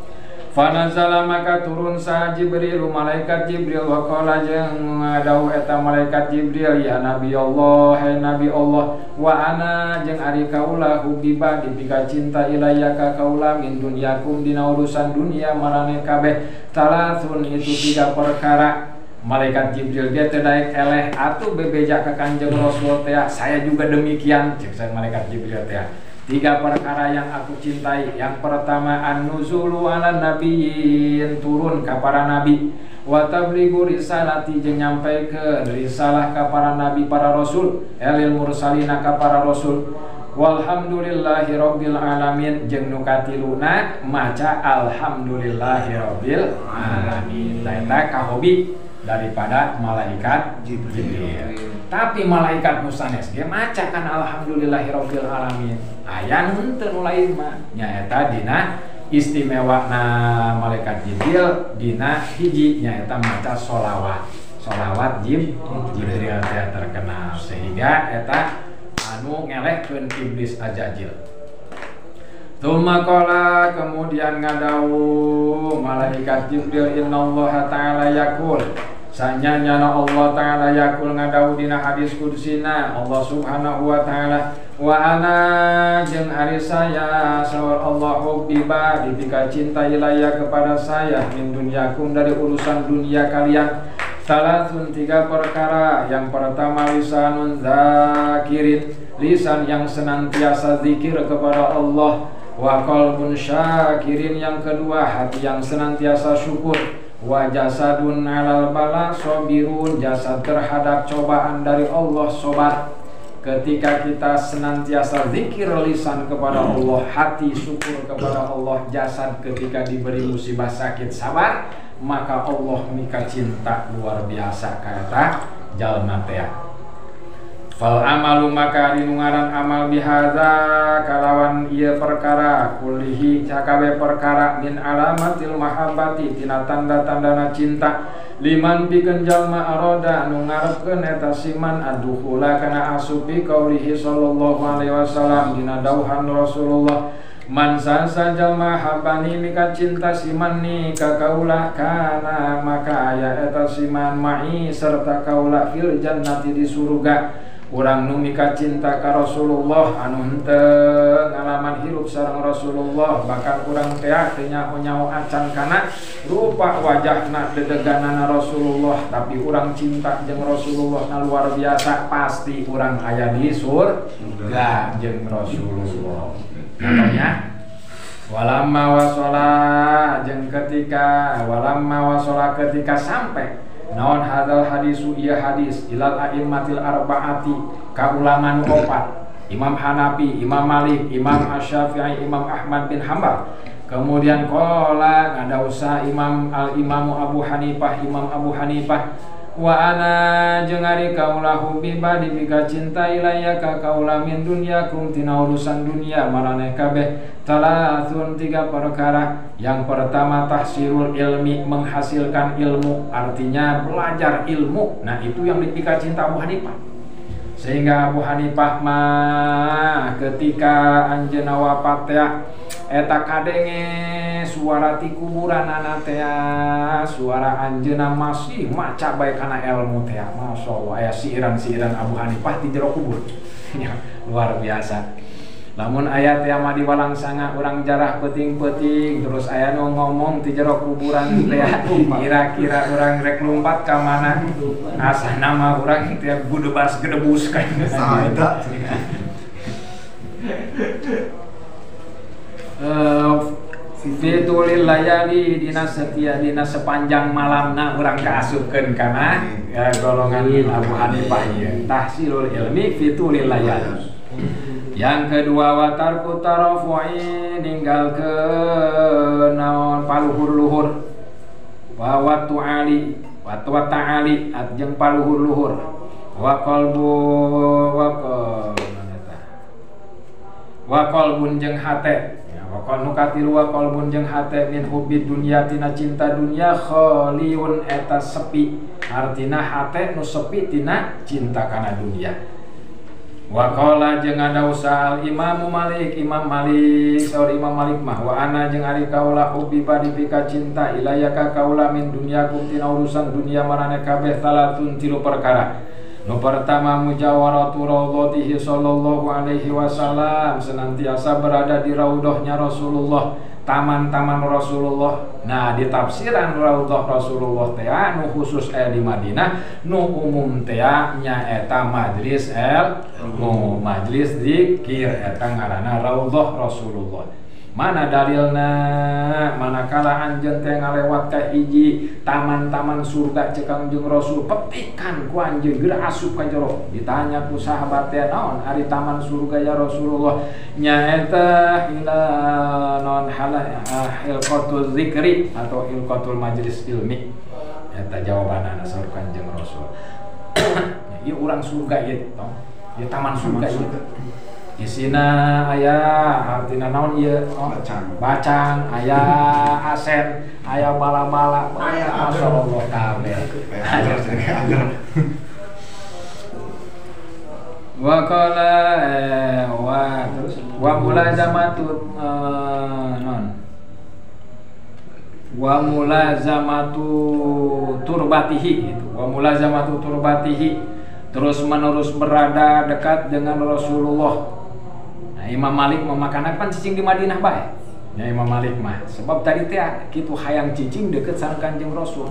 Fanazala maka turun sa Jibril, malaikat Jibril, wa qala jeung ngadau eta malaikat Jibril, ya Nabi Allah, hai Nabi Allah, wa ana jeung ari kaula hubiba dipika cinta ilayya ka kaula min dunyakum dina urusan dunia marane kabeh talatun itu tiga perkara. Malaikat Jibril ge teh daek eleh atuh bebeja ka Kanjeng Rasul teh, saya juga demikian cek saya malaikat Jibril teh. Tiga perkara yang aku cintai. Yang pertama an-nuzulu ala nabiyyin, turun ka para nabi, wa tablighu risalati jeung nyampaikeun risalah ka para nabi para rasul, elil mursalina ka para rasul. Walhamdulillahi rabbil alamin jeung nu katiluna maca alhamdulillahi rabbil alamin. Eta kahobi daripada malaikat Jibril. Tapi malaikat nusanes ge maca kan alhamdulillahirabbil alamin. Aya henteu lain mah nyaeta dina istimewana malaikat Jibril dina hiji nyaeta maca sholawat. Sholawat Jibril teh terkenal sehingga eta anu ngelehkeun iblis ajajil. Tsumma qala kemudian ngadawu malaikat Jibril innallaha ta'ala yaqul sanyana Allah ta'ala yaqul ngadawu dina hadis kudsina Allah subhanahu wa ta'ala wa ana jeung ari saya sawal Allah hubbiba dipika cinta ilayya kepada saya min dunyakum dari urusan dunia kalian salatun tiga perkara. Yang pertama lisanun zakirin, lisan yang senantiasa zikir kepada Allah, wa qalbun syakirin, yang kedua hati yang senantiasa syukur, wa jasadun alal bala sabirun, jasad terhadap cobaan dari Allah sobat. Ketika kita senantiasa zikir lisan kepada Allah, hati syukur kepada Allah, jasad ketika diberi musibah sakit sabar, maka Allah mika cinta luar biasa kata jalma teh. Fal amalu maka dinungaran amal bihadza kalawan ieu perkara kullihi cakabe perkara min alamatil mahabbati tina tanda-tandana cinta liman pikeun jalma aroda anu ngarepkeun eta siman adukhula kana asupi qaulihi sallallahu alaihi wasallam dina dauhan Rasulullah man sansa jalma habani mika cinta siman ni ka kaula kana maka aya eta siman ma'i serta kaula fil jannati di surga. Urang nu mika cinta ka Rasulullah anu henteu ngalaman hirup sareng Rasulullah bahkan urang teh teu nyaho-nyaho acan kana rupa wajahna dedeganana Rasulullah tapi urang cinta jeung Rasulullah na luar biasa pasti urang aya di surga jeung Rasulullah. Contohnya walamma wasala jeung ketika sampai naon hadal hadisu ieu hadis ilal a'immatil arba'ati ka ulama nu opat Imam Hanafi, Imam Malik, Imam Asy-Syafi'i, Imam Ahmad bin Hanbal. Kemudian qala ngadausa Imamu Abu Hanifah, Imam Abu Hanifah wa ana jeung ari kaula hubbiba dipika cinta ilayya ka kaula min dunyakum tina urusan dunia maraneh kabeh talasun 3 perkara. Yang pertama tahsirul ilmi menghasilkan ilmu artinya belajar ilmu. Nah itu yang dipika cinta Abu Hanifah. Sehingga Abu Hanifah mah ketika anjeunna wafat teh eta kadenge suara ti kuburanana teh suara anjeunna masih maca bae kana ilmu teh masyaallah aya siiran-siiran Abu Hanifah ti jero kubur. Ya, luar biasa. Lamun aya teh mah di walangsanga urang jarah peuting-peuting terus aya nu ngomong ti jero kuburan teh kira-kira urang rek lumpat ka mana asana mah urang teh gudebas gedebus kan sada Fitulil layali dina sepanjang malamna urang kaasupkeun kana golongan Abu Hanifah ieu tahsilul ilmi fitulil layali. Yang kedua watarku tarafu'i ninggalkeun naon paluhur-luhur wa ta'ali jeung paluhur-luhur wa qalbun jeung hate wa qalnu katilu wa qalbun jeung hate min hubbid dunya tina cinta dunya khaliun eta sepi artina hate nu sepi tina cinta kana dunya. Wa qala jeung ngadausa Imam Malik saur Imam Malik mah wa ana jeung ari kaula hubbiba dipika cinta ilayya ka kaula min dunyakum tina urusan dunia maraneh kabeh talatun 3 perkara. Nu pertama mujawaratu raudhatihi sallallahu alaihi wasallam senantiasa berada di raudhahnya Rasulullah taman-taman Rasulullah. Nah di tafsiran raudhah Rasulullah teh nu khusus di Madinah nu umum teh nyaeta majlis ilmu majlis zikir eta ngaranna raudhah Rasulullah. Mana dalilna manakala anjeun teh ngalewat ka hiji taman-taman surga cek Kangjeng Rasul petikan ku anjeun geura asup ka jero ditanya ku sahabat teh naon ari taman surga ya Rasulullah nyaeta ila non hilqatul zikri atau hilqatul majlis ilmi eta jawabanana saur Kangjeng Rasul. Ieu urang surga ieu tong ieu taman surga ieu isina aya artina naon ieu bacang aya asen aya bala-bala aya masyaallah kabeh wa qala wa mulazamatu non wa mulazamatu turbatihi itu wa mulazamatu turbatihi terus menerus berada dekat dengan Rasulullah. Imam Malik memakanan cicing di Madinah bae. Ya Imam Malik mah sebab tadi teh kitu hayang cicing deket sareng Kanjeng Rasul.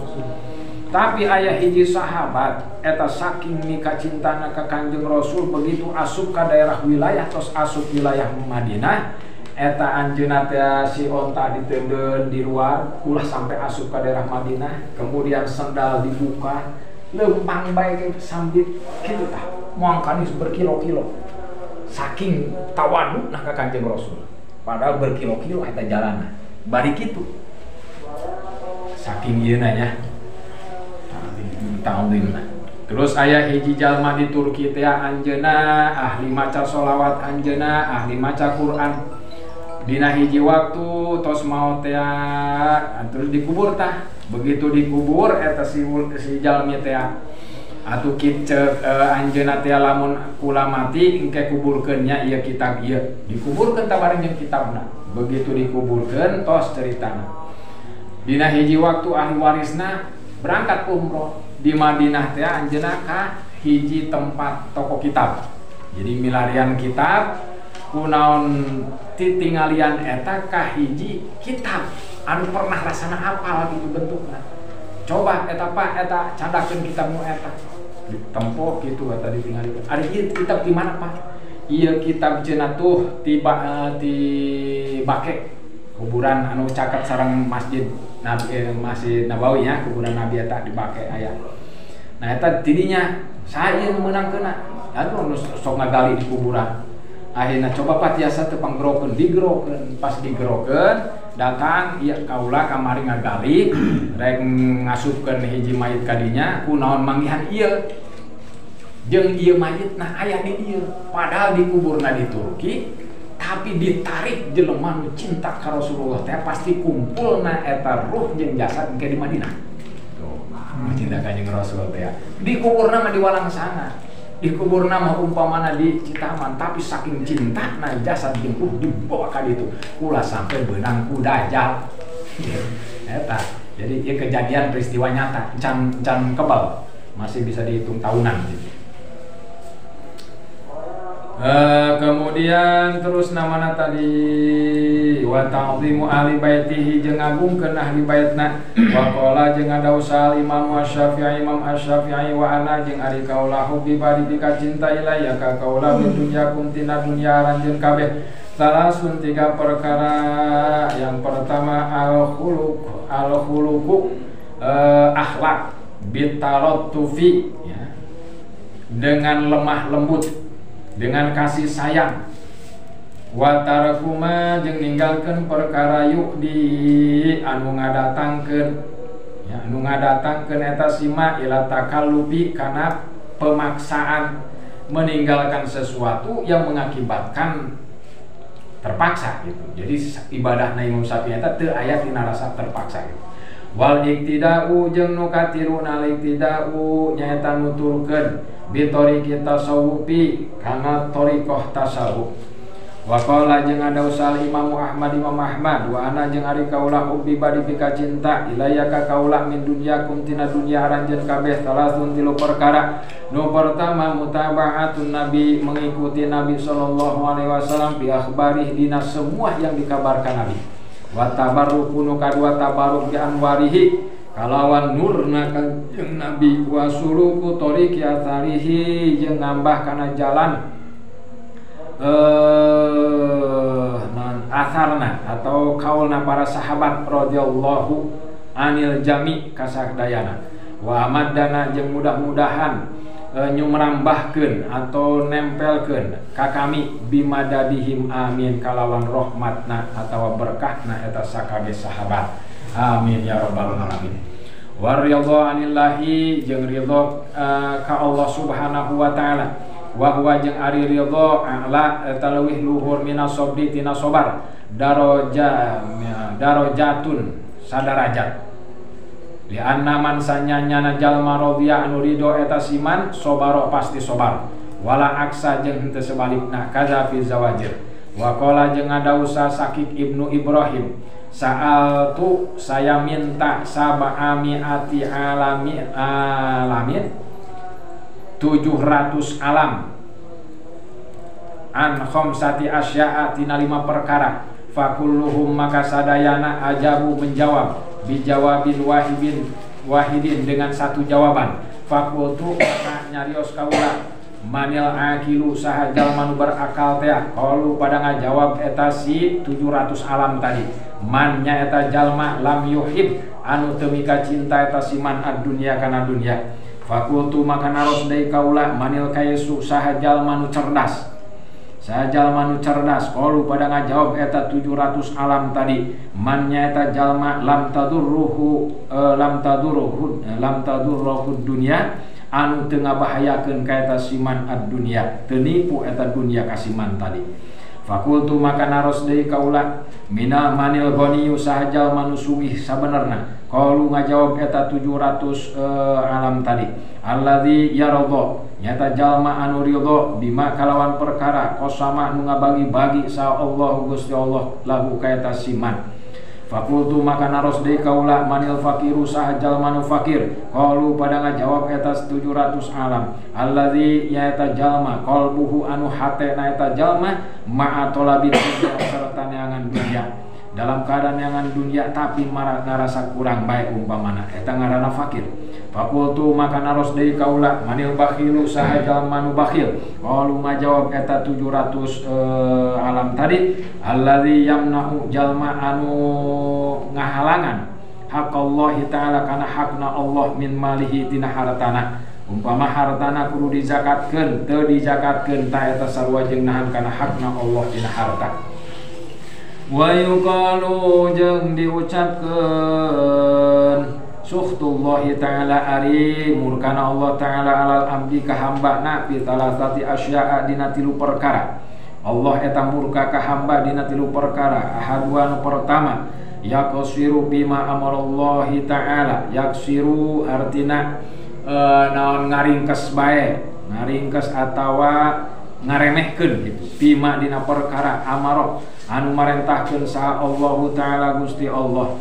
Tapi aya hiji sahabat eta saking mika cintana ka Kanjeng Rasul begitu asup ka daerah wilayah tos asup wilayah Madinah eta anjeunna teh si onta diteundeun di luar ulah sampai asup ka daerah Madinah kemudian sendal dibuka lempang bae sambit kitu tah moal kanis berkilo-kilo. Saking tawadu nah ka Kanjeng Rasul padahal berkilo-kilo eta jalanna bari kitu saking ieuna nya ta'zimna. Terus aya hiji jalma di Turki teh anjeunna ahli maca sholawat anjeunna ahli maca Quran dina hiji waktu tos maot teh terus dikubur tah begitu dikubur eta si jalmi teh atuh kieu anjeunna teh lamun kula mati engke kuburkeun nya ieu kitab ieu dikuburkeun tabareng jeung kitabna. Begitu dikuburkeun tos ceritana dina hiji waktu ahli warisna berangkat umroh di Madinah teh anjeunna ka hiji tempat toko kitab. Jadi milarian kitab kunaon titingalian eta ka hiji kitab anu pernah rasana hafal gitu bentukna. Coba eta Pak eta candakeun kitabmu eta. Ditempo gitu eta ditinggalikeun. Ari ieu kitab di mana Pak? Ieu kitab cenah tuh ti Baqi kuburan anu caket sareng masjid Nabi Masjid Nabawi nya kuburan Nabi eta di Baqi aya. Nah eta tidinya saya meunangkeunna. Atuh sok ngagali di kuburan. Akhirnya coba Pak tiasa teu panggerokeun digerokeun pas digerokeun datang ieu kaula kamari ngagali rek ngasupkeun hiji mayit kadinya kunaon manggihan ieu jeung ieu mayitna aya di ieu padahal dikuburna di Turki tapi ditarik jelema nu cinta ka Rasulullah teh pasti kumpulna eta ruh jeung jasad engke di Madinah. Tuh, cinta ka jeung Rasul teh. Dikuburna mah di Walangsana. Dikuburna mah umpamana di Citaman tapi saking cinta na jasad jeung ruh dibawa ka ditu ulah sampai beunang ku Dajjal. Eta. Jadi ieu kejadian peristiwa nyata can kebal masih bisa dihitung tahunan gitu. Kemudian terus namana tadi wa ta'zimu ahli baitihi jeung ngagungkeun ahli baitna wa qala jeung ngadausal Imam Asy-Syafi'i wa ana jeung ari kaula hubbi bari pika cinta ilayya ka kaula min dunyakum tina dunya ranjeun kabeh salasun 3 perkara. Yang pertama al-khuluq akhlak bitalatufi ya, dengan lemah lembut, dengan kasih sayang. Wa tarakuma jeung ninggalkeun perkara yudi anu ngadatangkeun ya, anu ngadatangkeun eta sima ila takallubi kana pemaksaan, meninggalkan sesuatu yang mengakibatkan terpaksa gitu. Jadi ibadahna Imam Syafi'i eta teu aya tina rasa terpaksa gitu. Wal iktida'u jeung nu katiruna iktida'u nyaeta nuturkeun bitori kita tasawufi kana thariqah tasawuf. Wa qala jeung adausal Imam Ahmad wa ana jeung ari kaula ubbi badi pika cinta ilayya ka kaula min dunyakum tina dunya ranjeun kabeh salasun 3 perkara. Nu pertama mutaba'atun nabi, mengikuti Nabi sallallahu alaihi wasallam bi akhbarih dina semua yang dikabarkan Nabi. Wa tabarruku nu kadua tabarruk bi anwarihi kalawan nurna kanjeng Nabi wa suluku tariqi atharihi jeung nambah kana jalan asarna atau kaulna para sahabat radhiyallahu anil jami kasakdayana wa amaddana jeung mudah-mudahan nyumrambahkeun atau nempelkeun ka kami bimadadihim amin kalawan rahmatna atawa berkahna eta sakabeh sahabat amin ya rabbal alamin. Wa ridha anillahi jeung ridha ka Allah subhanahu wa ta'ala wa huwa jeung ari ridha a'la talawih luhur minas sabdi tina sabar darajatun sadarajat li anna man sanyanyana jalma radhiya anu ridho eta siman sabaro pasti sabar wala aksa jeung henteu sebalikna kadza fi zawajir. Wa qala jeung ngadausa Sakik Ibnu Ibrahim sa'altu saya minta sab'ami'ati alamin 700 alam an khamsati asya'a tina 5 perkara fakulluhum maka sadayana ajabu menjawab bijawabin wahidin dengan satu jawaban. Fakultu maka nyarios kaula manil akilu saha jalma nu berakal teh qalu pada ngajawab eta si 700 alam tadi man nya eta jalma lam yuhib anu teu mika cinta eta siman ad-dunya kana dunya. Fakultu maka naros deui kaula manil kaisu saha jalma nu cerdas saha jalma nu cerdas qalu pada ngajawab eta 700 alam tadi man nya eta jalma lam tadurruhu dunya anu teu ngabahayakeun ka eta siman ad-dunya teu nipu eta dunya kasiman tadi. Fakultu maka naros deui kaula mina manil ghaniyu sahajal manusugih sabenerna. Qalu ngajawab eta 700 alam tadi. Alladzi yaradha nyata jalma anu ridho bima kalawan perkara qasama nu ngabagi-bagi sa Allah Gusti Allah lahu ka eta siman. Fakultu maka naros deui kaula manil fakiru sahajal manu fakir. Qalu pada ngajawab eta 700 alam. Alladzi yaeta jalma qalbuhu anu hatena eta jalma ma'a talabid dunya sarta neangan dunya. Dalam keadaan neangan dunya tapi ngarasa kurang baik umpamana eta ngaranna fakir. Fakultu maka naros deui kaula manil bakhilu sahajal manu bakhil. Qalu ngajawab eta 700 alam tadi. Alladzi yamna'u jalma anu ngahalangan haqallahi ta'ala kana hakna Allah min malihi tina hartana. Umpama hartana kudu dizakatkeun teu dizakatkeun ta eta sarua jeung nahan kana hakna Allah tina harta. Wa yuqalu jeung diucapkeun sukhtullahi ta'ala ari murkana Allah ta'ala alal abdi ka hambana fi talatati asya'a dina 3 perkara. Allah eta murka ka hamba dina 3 perkara. Ahaduan pertama yaksiru bima amarallahi ta'ala. Yaksiru artina naon ngaringkes bae, ngaringkes atawa ngaremehkeun gitu. Bima dina perkara amaro anu marentahkeun sa Allah ta'ala Gusti Allah.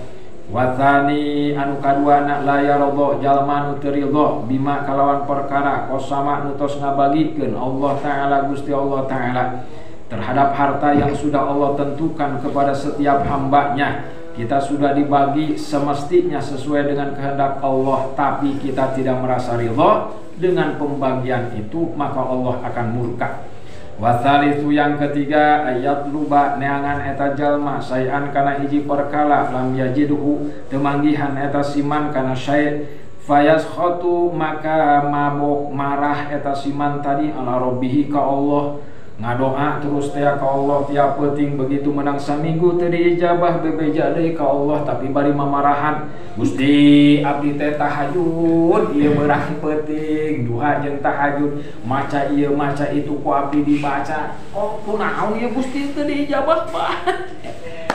Wathani anu kaduana la yaradha jalma nu teu ridho bima kalawan perkara qasama nu tos ngabagikeun Allah ta'ala Gusti Allah ta'ala terhadap harta yang sudah Allah tentukan kepada setiap hambanya. Kita sudah dibagi semestinya sesuai dengan kehendak Allah, tapi kita tidak merasa ridho dengan pembagian itu, maka Allah akan murka. Wathalithu yang ketiga ayat luba neangan eta jalma sayan kana hiji perkala lam yajidhu temanggihan eta siman kana syai fayaskhatu maka mabok marah eta siman tadi ala rabbihi ka Allah ngadoa terus teh ka Allah tiap peuting begitu menang saminggu teu diijabah bebeja deui ka Allah tapi bari mamarahan Gusti abdi teh tahajud ieu beurang peuting duha jeung tahajud maca ieu maca itu ku abdi dibaca kok kunaon ieu Gusti teu diijabah bah.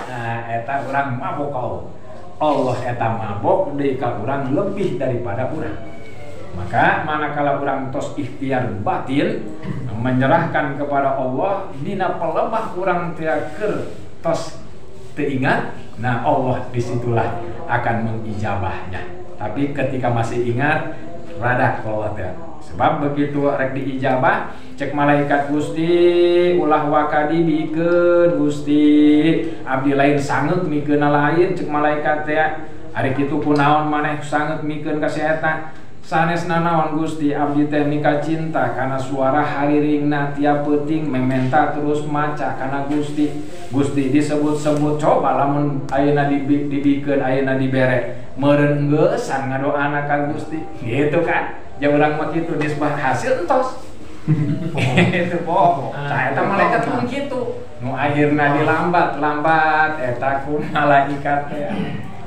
Nah eta urang mabok ka Allah eta mabok deui ka urang lebih daripada urang. Maka manakala urang tos ikhtiar batin menyerahkan kepada Allah dina pelemah urang teu tos teingat, nah Allah disitulah akan mengijabahnya. Tapi ketika masih ingat rada kalau teh sebab begitu rek diijabah cek malaikat Gusti ulah wakadi bikeun Gusti abdi lain sangeut mikeun lain cek malaikat teh ari kitu kunaon maneh sangeut mikeun ka si eta sanesna naon Gusti abdi teh mika cinta karena suara hariringna tiap peuting mementa terus maca karena Gusti disebut-sebut coba lamun ayeuna dibikeun ayeuna dibere meureun geussan ngadoana ka Gusti gitu kan jeung urang mah kitu disebut hasil entos itu po tah eta malaikat mah kitu nu akhirna dilambat eta ku malaikat teh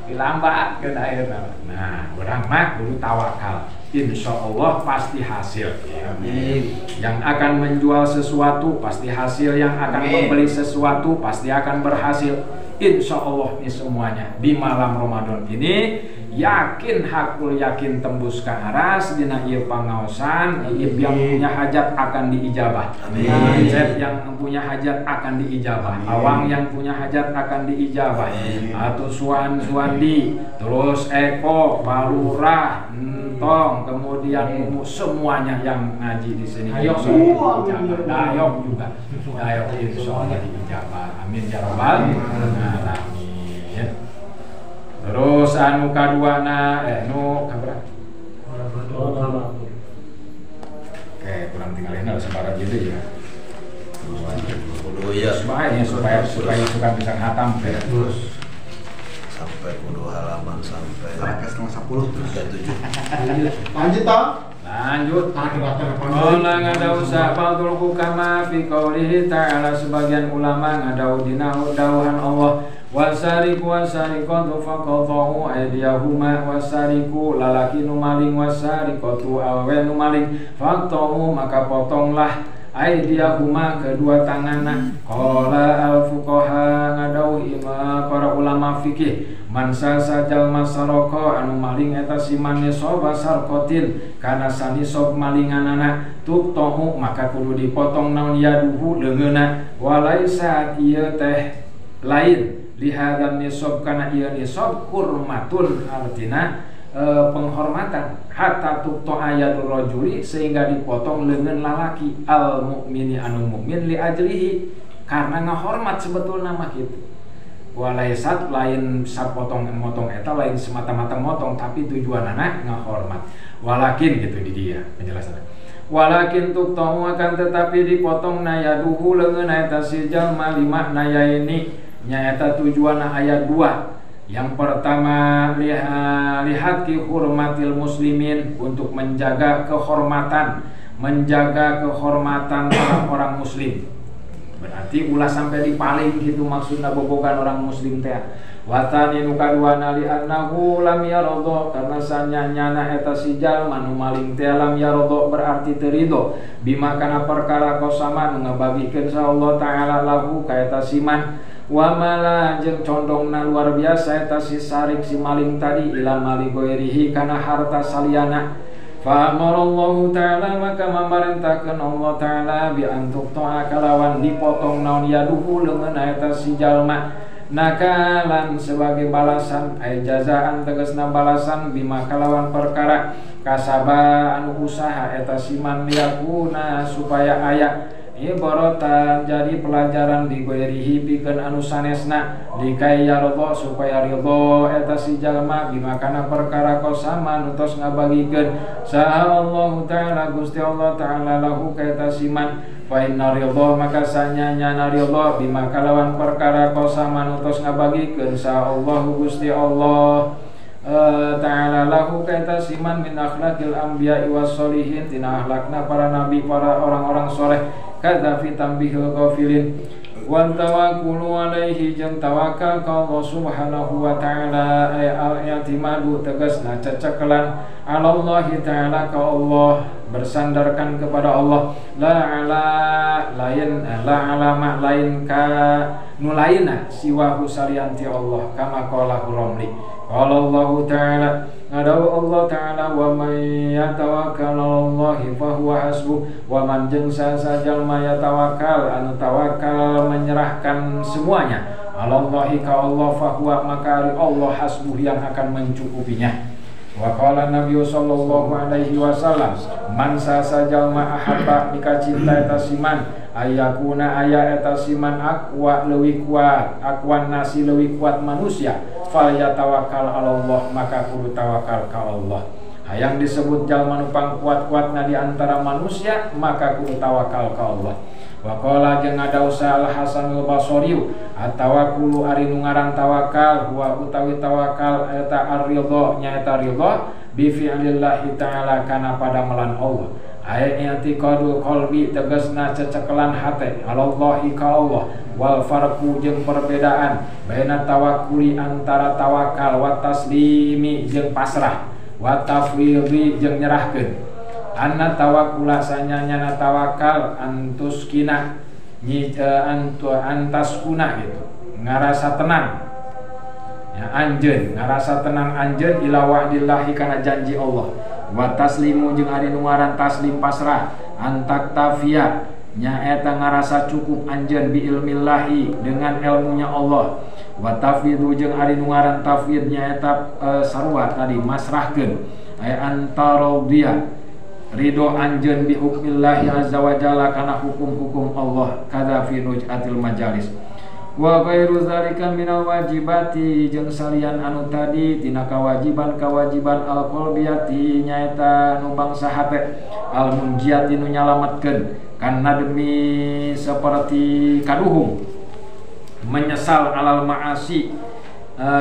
dilambatkeun ayeuna. Nah, urang mah kudu tawakal. Insyaallah pasti hasil. Amin. Yang akan menjual sesuatu pasti hasil, yang akan membeli sesuatu pasti akan berhasil. Insyaallah ini semuanya di malam Ramadan ini yakin hakul yakin tembus ke aras dina ieu pangaosan yang punya hajat akan diijabah. Amin. Yang punya hajat akan diijabah. Awang yang punya hajat akan diijabah. Atau Suwandi, terus Eko, Balurah, Entong, kemudian semuanya yang ngaji di sini. Dayok juga. Dayok insyaallah diijabah. Amin ya rabbal alamin. Terus anu kaduana nu kaberapa? Oke, kurang tinggalin sebarang gitu ya. Supaya suka bisa hatam terus sampai kudu halaman sampai ke setengah 10 terus 37. lanjut toh lanjut qala ngadau sa'fatul hukama fi qoulihi ta'ala sebagian ulama ngadau dina dawuhan Allah wasariku wasariqatu faqata'u aydiyahuma wasariku lalaki nu maling wasariqatu awe nu maling faqata'u maka potonglah aydiyahuma kedua tanganna. Qala al-fuqaha ngadawuh para ulama fikih man sajal masaroko anu maling eta siman nisab sarqatin kana sanisab malinganana tuqtahu maka kudu dipotong naon yaduhu leungeunna walaisa ieu teh lain lihadan nisab kana ieu nisab hurmatun artina penghormatan hatta tuqta ayadur rajuli sehingga dipotong leungeun lalaki al mukmini anu mukmin li ajlihi karena ngahormat sebetulna mah kitu. Walaisat lain sapotong motong eta lain semata-mata motong tapi tujuanana ngahormat. Walakin gitu di dia penjelasannya. Walakin tuqta'u akan tetapi dipotong nayaduhu leungeun eta si jalma lima nayaini nyaeta tujuanna ayat 2. Yang pertama lihat ki hurmatil muslimin untuk menjaga kehormatan orang-orang muslim. Berarti ulah sampai dipaling gitu maksudna bobogan orang muslim teh. Watani nu kaduana li annahu lam yaradha karena sanyanyana eta si jalma nu maling teh lam yaradha berarti teu ridho bima kana perkara qasama nu ngabagikeun sa Allah taala lahu ka eta siman wa mala jeung condongna luar biasa eta si sarik si maling tadi ila mali goirihi kana harta saliyana. Fa'amarallahu ta'ala maka memerintahkan Allah ta'ala bi antuqta'a kalawan dipotong naon yaduhu leungeun eta si jalma nakalan sebagai balasan ay jazaan tegasna balasan bima kalawan perkara kasaba anu usaha eta siman liakuna supaya aya ibaratan jadi pelajaran di goirihi pikeun anu sanesna dikai yaradha supaya ridho eta si jalma bima kana perkara qasama nu tos ngabagikeun saha Allah taala Gusti Allah taala lahu ka eta siman fa inna ridho maka sanyanya ridho bima kalawan perkara qasama nu tos ngabagikeun saha Allah Gusti Allah ta'ala lahu ka eta siman min akhlaqil anbiya'i was sholihin tina akhlakna para nabi para orang-orang soleh kada fi tambihil ghafilin wa tawakkulu alaihi jeung tawakal ka Allah subhanahu wa ta'ala ay al-i'timadu tegasna cecekelan Allah ta'ala ka Allah bersandarkan kepada Allah la alama lain ka nu lainna siwahu salianti Allah kama qala Romli qala Allah ta'ala ngadawu Allah ta'ala wa may yatawakkal 'alallahi fa huwa hasbuh wa man jeung sajal yatawakkal anu tawakal menyerahkan semuanya 'alallahi ka Allah fa huwa maka Allah hasbuh yang akan mencukupinya. Wa qala Nabi sallallahu alaihi wasallam man sajal ahabba nika cinta eta siman ayakuna aya eta siman aqwa leuwih kuat aqwan nasi leuwih kuat manusia fal yatawakkal 'alallah maka kudu tawakal ka Allah. Hayang disebut jalma nu pangkuat-kuatna di antara manusia maka kudu tawakal ka Allah. Wa qala jeung ngadausa Al Hasanul Basri at-tawakkulu ari nu ngaran tawakal huwa utawi tawakal eta ar-ridha nyaeta ridha bi fi'lillahi ta'ala kana padamelan Allah. Aya i'tiqadul qalbi tegasna cecekelan hate alallahi ka Allah wal farqu jeung perbedaan baina tawakkuli antara tawakal wa taslimi jeung pasrah wa tafwidhi jeung nyerahkeun. Anna tawakkula sanyana tawakal antuskina antaskuna gitu ngarasa tenang ya anjeun ngarasa tenang anjeun ila wa'dillahi kana janji Allah wa taslimu jeung ari nu ngaran taslim pasrah antak tafia nyaeta ngarasa cukup anjeun bi ilmillahi dengan ilmunya Allah wa tafwidu jeung ari nu ngaran tafwid nyaeta sarua tadi masrahkeun ay antaradhiya ridho anjeun bi hukmillahi azza wa jalla kana hukum-hukum Allah kada fi nujatil majalis wa ghairu zalika minal wajibati jeung salian anu tadi tina kewajiban al qalbiyati nyaeta nu bangsa hate al munjiati nu nyalametkeun kana demi seperti kaduhung menyesal alal ma'asi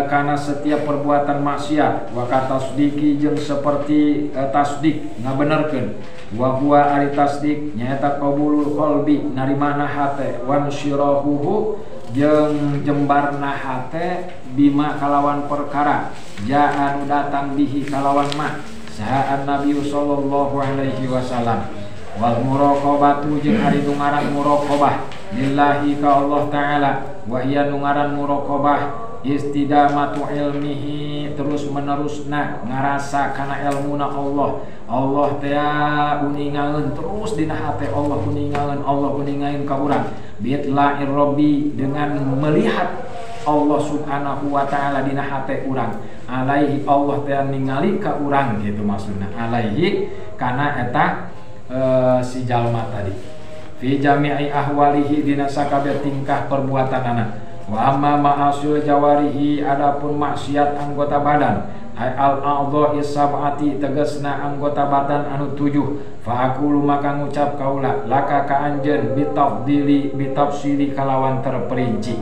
karena setiap perbuatan maksiat wa katasdiki jeung seperti tasdik ngabenerkeun wa huwa ari tasdik nyaeta qabulul qalbi narimana hate wan syirahuhu jeung jembarna hate bima kalawan perkara ja'an datang bihi kalawan ma sa'an Nabi sallallahu alaihi wasallam wal muraqabatu jeung ari nu ngaran muraqabah lillahi ka Allah taala wa hiya nu ngaran muraqabah istidamatu ilmihi terus menerusna ngarasa kana ilmuna Allah teh uningaeun terus dina hate Allah uningaeun ka urang bitla'ir rabbi dengan melihat Allah subhanahu wa ta'ala dina hate urang alaihi Allah teh ningali ka urang gitu maksudna alaihi kana eta si jalma tadi fi jami'i ahwalihi dina sakabeh tingkah perbuatanana wa amma ma'asul jawarihi adapun maksiat anggota badan ay al-a'dha'i sab'ati tegasna anggota badan anu 7 fa aqulu maka ngucap kaula laka ka anjeun bitafsili kalawan terperinci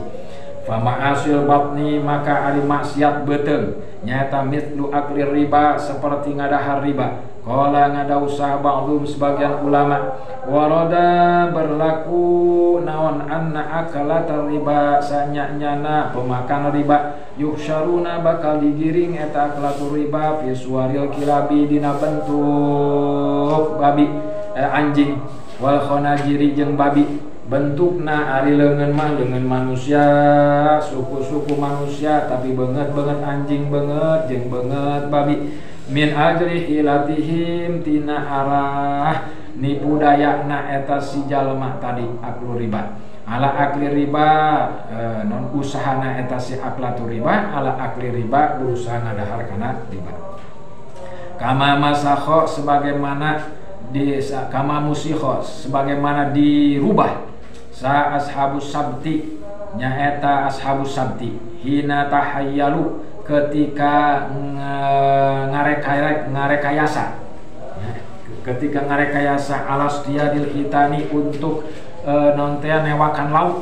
fa ma'asul batni maka ari maksiat beuteung nyaeta mithlu aklir riba seperti ngadahar riba qala ngadausah ba'dhum sebagian ulama warada berlaku naon anna akalat riba sanyanyana pemakan riba yuhsyaruna bakal digiring eta akalat riba fi suwaril kilabi dina bentuk babi anjing wal khanajiri jeung babi bentukna ari leungeun mah leungeun manusia suku-suku manusia tapi beungeut anjing beungeut jeung beungeut babi min ajri hilatihim tina arah nipu dayana eta si jalma tadi aklu riba ala akli riba non usahana eta si aklatu riba ala akli riba berusaha ngadahar kana riba kama masakho sebagaimana kama musikho sebagaimana dirubah sa ashabus sabti nyaeta ashabus sabti hina tahayyalu ketika ngarekayasa ketika ngarekayasa alastiadil hitani untuk nontea newakan lauk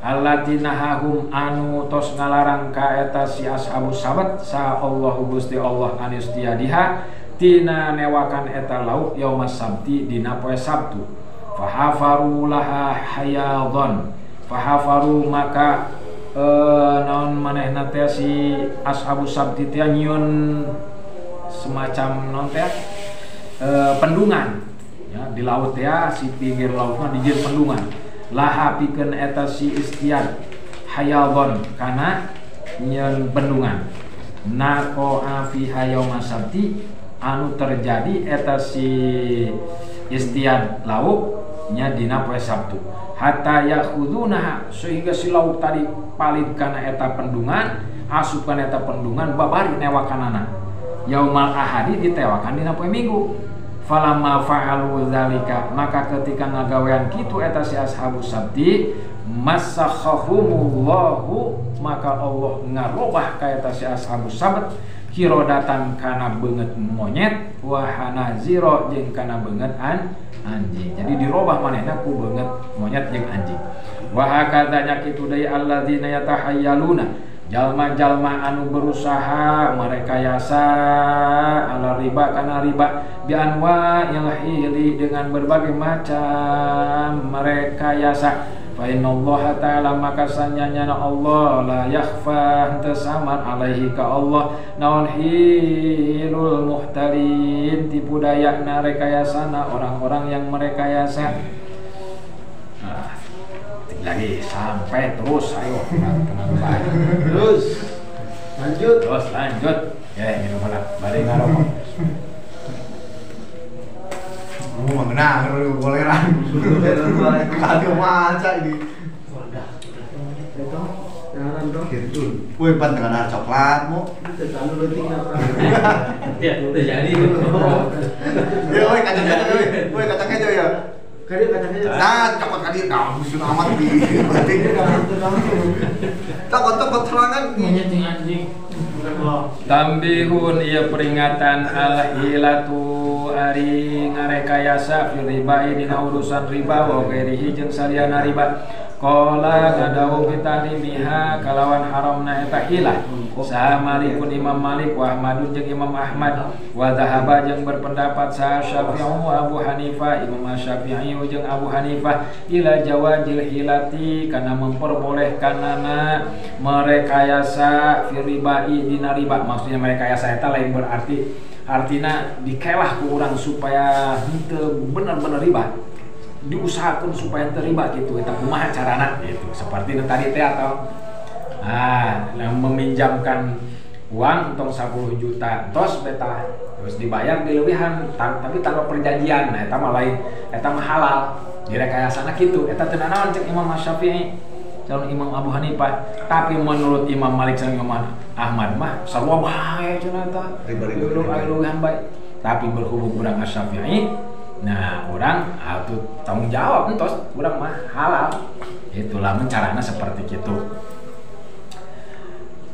allatinahahum anu tos ngalarang ka eta si ashabus sabat sa Allahu Gusti Allah anistiadiha tina newakan eta lauk yaumas sabti dina poe Sabtu fahafaru laha hayadon fahafaru maka naon manehna teh si ashabus sabti teh nyieun semacam naon teh pendungan ya di laut ya si pinggir lautna dijieun pendungan laha pikeun eta si istiad hayadon kana nyieun pendungan naqo fi yaum sabti anu terjadi eta si istiad lauk nya dina poe Sabtu hatta yakhuduna sehingga si lauk tadi palit kana eta pendungan asup kana eta pendungan babari newakanana yaumal ahadi ditewakan dina poe Minggu falamma fa'alu zalika maka ketika ngagawean kitu eta si ashabus sabti masakhahumullahu maka Allah ngarobah ka eta si ashabus sabt kirodatan kana beungeut monyet wa hanazira jeung kana beungeut anjing. Jadi dirobah manehna ku beungeut monyet jeung anjing. Wa hakadzanya kitu deui alladzina yatahayyaluna jalma-jalma anu berusaha merekayasa ala riba kana riba bi anwa'il hili dengan berbagai macam merekayasa. Fa innallaha ta'ala maka sanyana Allah la yakhfa henteu samar alaihi ka Allah naon hilul muhtarin tipu dayana rekayasana orang-orang yang merekayasa. Nah, lagi sampai terus ayo terus lanjut ya minum malam bari ngarokok mengenang boleran kagak maca ini gitu woi pan dengan coklat mau ya jadi ya woi kacang aja ya nah coklat kali kamu sudah amat di takut terangan anjing tambihun ia peringatan al-hilatu ari ngarekayasa fil riba dina urusan riba wa ghairihi jeung saliyana riba qala ngadawu bitarimiha kalawan haramna eta hilah saha Malikun Imam Malik wa Ahmadun jeung Imam Ahmad wa dhahaba jeung berpendapat saha Syafi'i wa Abu Hanifah Imam Syafi'i jeung Abu Hanifah ila jawazil hilati kana memperbolehkanana merekayasa fil riba dina riba maksudnya merekayasa eta lain berarti artinya dikelah ku urang supaya henteu bener-bener riba, diusahakan supaya henteu riba gitu. Eta kumaha carana gitu. Seperti tadi teh atau yang meminjamkan uang untuk 10 juta tos beta terus dibayar dileuwihan tapi tanpa perjanjian. Nah eta mah lain, eta mah halal. Direkayasana kitu. Eta teu naon cek Imam Syafi'i, calon Imam Abu Hanifah. Tapi menurut Imam Malik jeung Imam Ahmad mah sarua bae cenah eta. Leuwihan bae. Tapi berhubung urang Syafi'i, nah urang atuh tanggung jawab entos urang mah halal. Itulah carana seperti kitu.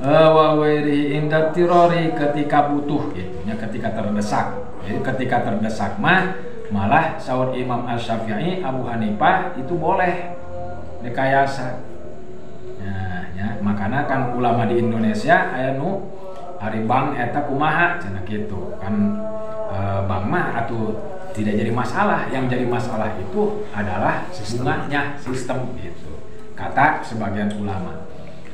Wa wairi inda tirori ketika butuh gitu nya, ketika terdesak. Jadi ketika terdesak mah malah saur Imam Asy-Syafi'i, Abu Hanifah itu boleh rekayasa. Nah, ya makana kan ulama di Indonesia aya nu ari bank eta kumaha cenah kitu. Kan bank mah atuh tidak jadi masalah, yang jadi masalah itu adalah bunganya, sistem gitu. Kata sebagian ulama.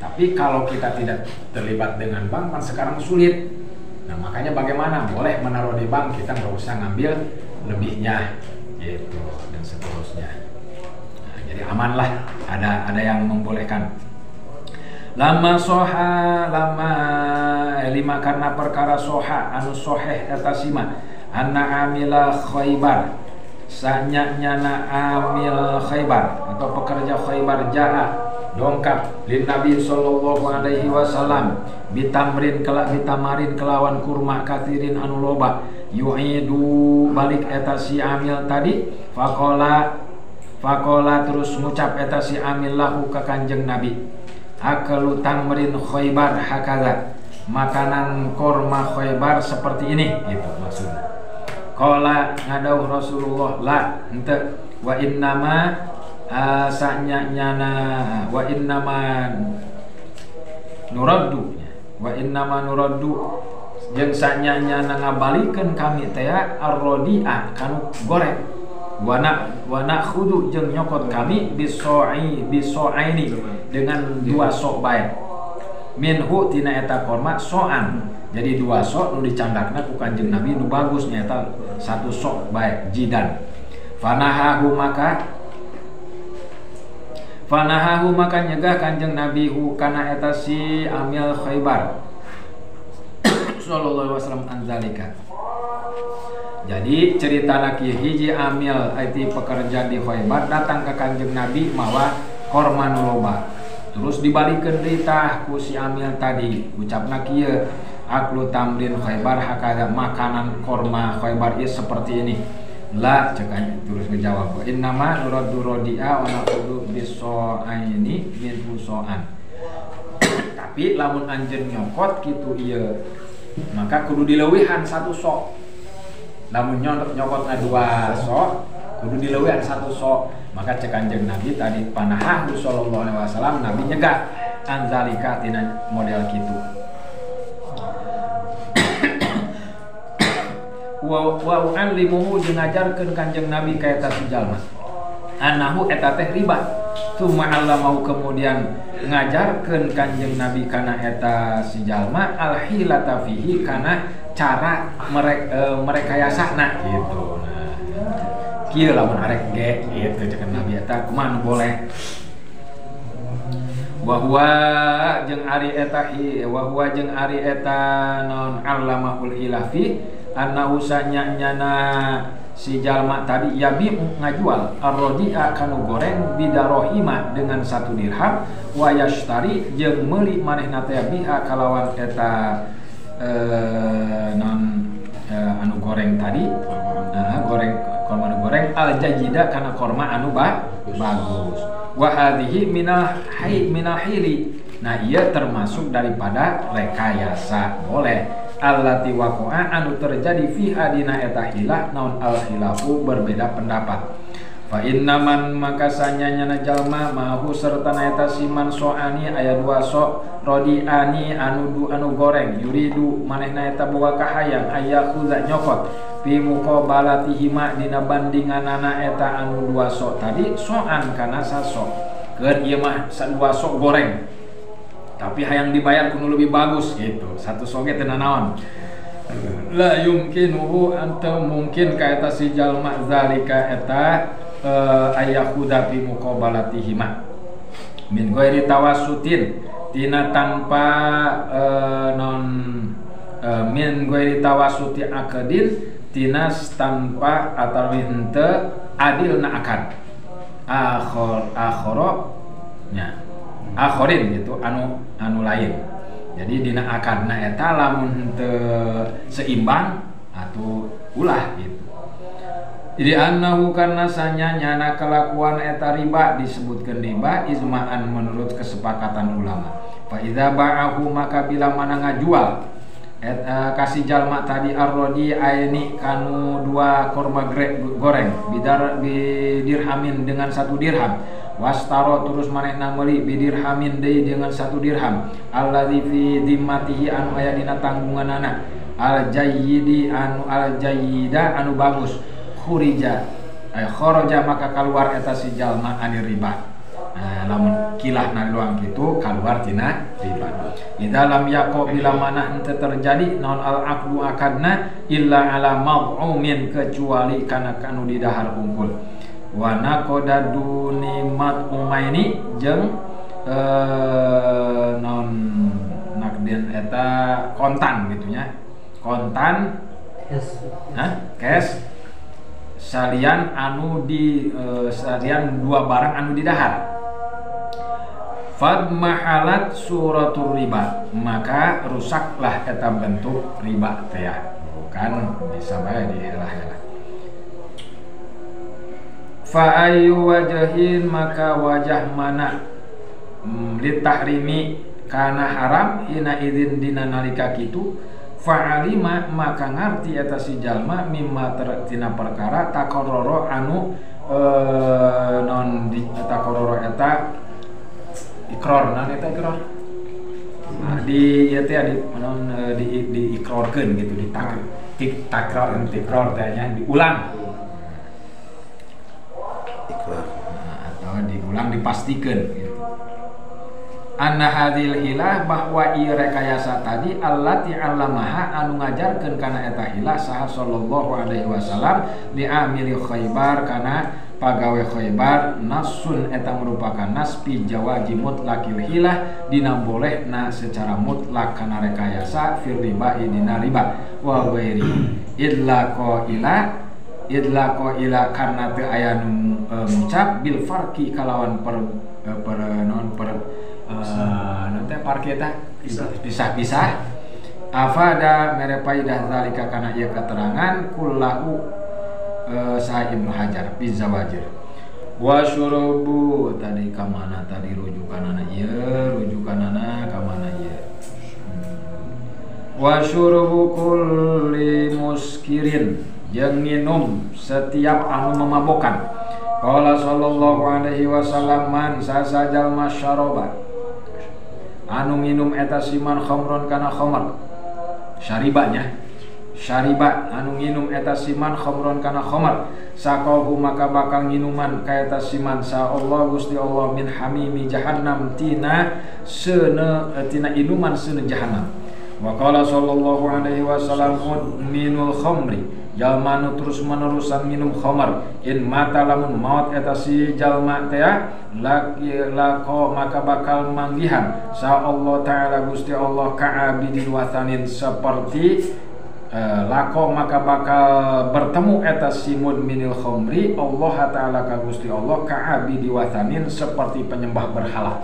Tapi kalau kita tidak terlibat dengan bank, kan sekarang sulit. Nah makanya bagaimana? Boleh menaruh di bank, kita nggak usah ngambil lebihnya, gitu dan seterusnya. Nah, jadi aman lah, ada yang membolehkan. Lama soha, lima karena perkara soha, anu soheh etasima, anna amila khaybar, sanyanya amil khaybar atau pekerja khaybar ja'a dongkap lin Nabi sallallahu alaihi wasallam bitamarin kelawan kurma katirin anu loba yu'idu balik eta si amil tadi faqala terus ngucap eta si amil lahu ka Kanjeng Nabi akalu tamrin khaybar hakaza, makanan kurma khaybar seperti ini gitu maksudnya. Qala ngadauh Rasulullah la henteu wa innama sanyana wa innama nuraddu jeung sanyana ngabalikeun kami teh ar-radi'ah kanu goreng wa nakhudu jeung nyokot kami biso'aini dengan 2 sok bae minhu tina eta korma so'an. Jadi 2 sok nu dicandakna ku Kanjeng Nabi nu bagus nya eta 1 sok bae jidan. Fanahahu maka nyegah Kanjeng Nabi hu kana eta si amil khaybar sallallahu alaihi wasallam anzalika. Jadi cerita kieu hiji amil IT pekerja di Khaybar datang ke Kanjeng Nabi mawa korma nu loba. Terus dibalikeun deui tah ku si amil tadi, ucapna kieu aklu tamrin Khaybar hakaza, makanan korma Khaybar ieu seperti ini. La cekanya terus ngejawab innama nuraddu radi'a wa naqudu biso'aini min uso'an. Tapi lamun anjeun nyokot kitu ieu maka kudu dileuwihan 1 sok. Lamun nyokotna 2 sok kudu dileuwihan 1 sok. Maka cek Kanjeng Nabi tadi panahahu sallallahu alaihi wasallam, Nabi nyegah anzalika tina model kitu. Wa u'allimuhu jeung ngajarkeun Kanjeng Nabi ka eta si jalma anahu eta teh riba. Tsumma 'allamahu kemudian ngajarkeun Kanjeng Nabi kana eta si jalma al-hilata fihi kana cara merekayasana gitu. Nah kieu lamun arek ge gitu ceuk Nabi eta kumaha boleh. Wa huwa jeung ari eta non 'allamahul hilafi anna usanya nyana si jalma tadi yabi ngajual ar-radi'a kanu goreng bidarohima dengan 1 dirham wa yashtari jeung meuli manehna teh biha kalawan eta anu goreng tadi korma anu goreng al-jajida kana korma anu bagus. Wa hadhihi minal hili. Nah ia termasuk daripada rekayasa, boleh. Allati waqa'a anu terjadi fiha dina eta hilah naon al khilafu berbeda pendapat. Fa innaman maka sanyana jalma mahu serta eta siman soani aya 2 sok rodiani anu goreng yuridu manehna eta boga kahayang aya khuza nyokot fi muqabalatihima dina bandinganana eta anu 2 sok tadi soan kana sasok. Keur ieu mah 2 sok goreng tapi hayang dibayar kudu lebih bagus gitu. 1 sok teh naon la yumkinuhu anta mungkin ka eta si jalma zalika eta ayahuda fi muqabalatihima min ghairi tawassutin tina tanpa min ghairi tawassuti akadin tina tanpa atawi henteu adil na akad akhorin gitu anu lain. Jadi dina akadna eta lamun teu seimbang atau ulah gitu. Jadi annahu karna sanyana kelakuan eta riba disebutkeun riba ijma'an menurut kesepakatan ulama. Fa idza ba'ahu maka bila mana ngajual kasih jalma tadi arrodi aini kanu dua korma goreng bidirhamin dengan 1 dirham wastaro terus manehna meuli bidirhamin deui dengan 1 dirham alladzi fi dimmatihi anu aya dina tanggunganana al jayyida anu bagus kharaja maka keluar eta si jalma anir riba. Lamun kilahna doang gitu keluar tina riba. Idza lam yaqo bila mana henteu terjadi naon al aqdu akadna illa ala mab'umin kecuali kana kanu di dahar unggul. Wa naqadadu nimat umaini jeung naon nakden eta kontan gitu nya. Kontan cash salian anu di salian dua barang anu di dahar. Fad mahalat suratul riba maka rusaklah eta bentuk riba teh bukan bisa bae dihelah-helah. Fa ayyu wajhin maka wajah mana litahrimi kana haram ina idzin dina nalika kitu fa'alima maka ngarti eta si jalma mimma tina perkara takororo anu non di takororo eta ikrar nah eta ikrar di ieu teh di ikrarkeun gitu takrar teh nya diulang ikrar atau diulang dipastikeun gitu. Anna hadhil hilah bahwa ieu rekayasa tadi allati 'allamaha anu ngajarkeun kana eta hilah saha sallallahu alaihi wasallam li amili Khaibar kana pagawe Khaibar nasun eta merupakan nas pi jawaji mutlaqil hilah dina bolehna secara mutlak kana rekayasa fir riba dina riba wa ghairi illa ila karna teu aya nu ngucap bil farqi kalawan nanti parki eta pisah-pisah afada mere faidah zalika kana ieu keterangan kullahu Sa'id Ibnu Hajar Bizawajir wa syurubu tadi kamana tadi rujukanana ieu rujukanana kamana ieu wa syurubu kulli muskirin jeung nginum setiap anu memabokkan. Qala sallallahu alaihi wasallam man sasajal masyaroba anu minum eta siman khamron kana khamar syaribanya syariba anu nginum eta siman khamron kana khamar saqahu maka bakal nginuman ka eta siman sa Allah Gusti Allah min hamimi jahannam tina inuman seuneu jahannam. Wa qala sallallahu alaihi wasallam minul khamri jalma nu terus menerusan minum khamar in mata lamun maut eta si jalma teh lako maka bakal manggihan sa Allah taala Gusti Allah ka'abidin wathanin seperti lako maka bakal bertemu eta si mudminil khamri Allah taala ka Gusti Allah ka'abidi wathanin seperti penyembah berhala.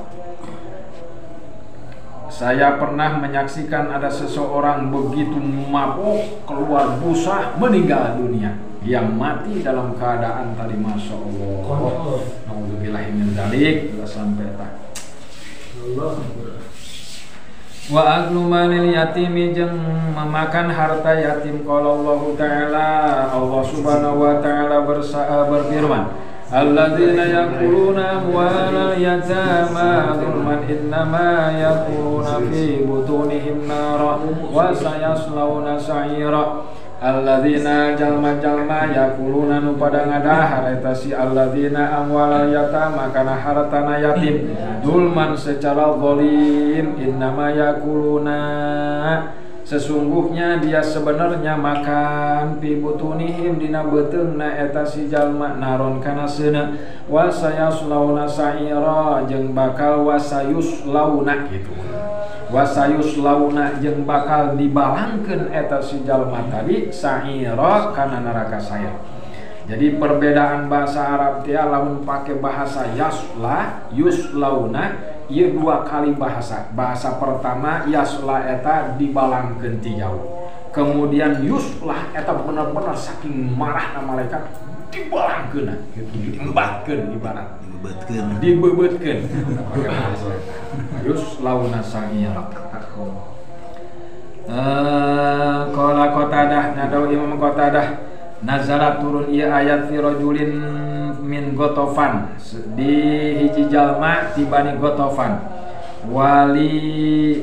Saya pernah menyaksikan ada seseorang begitu mabuk keluar busa meninggal dunia yang mati dalam keadaan tadi masya Allah. Nauzubillahi min dzalik sampai tak. Wa aklu manil yatimi jeung memakan harta yatim qala Allah taala Allah subhanahu wa taala berfirman alladzina yakuluna amwalal yatama dzulman innama yakuluna fi butunihim nara wa sayaslawna sa'ira. Alladzina jalma-jalma yakuluna nu pada ngadahar eta si alladzina amwalal yatama kana hartana yatim dulman secara zalim innama yakuluna sesungguhnya dia sebenarnya makan pi butunihim dina beuteungna eta si jalma naron kana seuna wasayaslauna sa'ira jeung bakal wasayuslauna gitu wasayuslauna jeung bakal dibalangkeun eta si jalma tadi sa'ira kana neraka sair. Jadi perbedaan bahasa Arab dia lamun pakai bahasa yasla yuslauna ieu dua kali bahasa. Bahasa pertama yasla eta dibalangkeun ti jauh. Kemudian yuslah eta bener-bener saking marahna malaikat dibalangkeun gitu, diembatkeun ibarat dibebeutkeun. Pakai bahasa yuslauna sa'ira. Qala Qatadah nadaw Imam Qatadah nazala turun ieu ayat fi rajulin min Gotofan di hiji jalma ti Bani Gotofan wali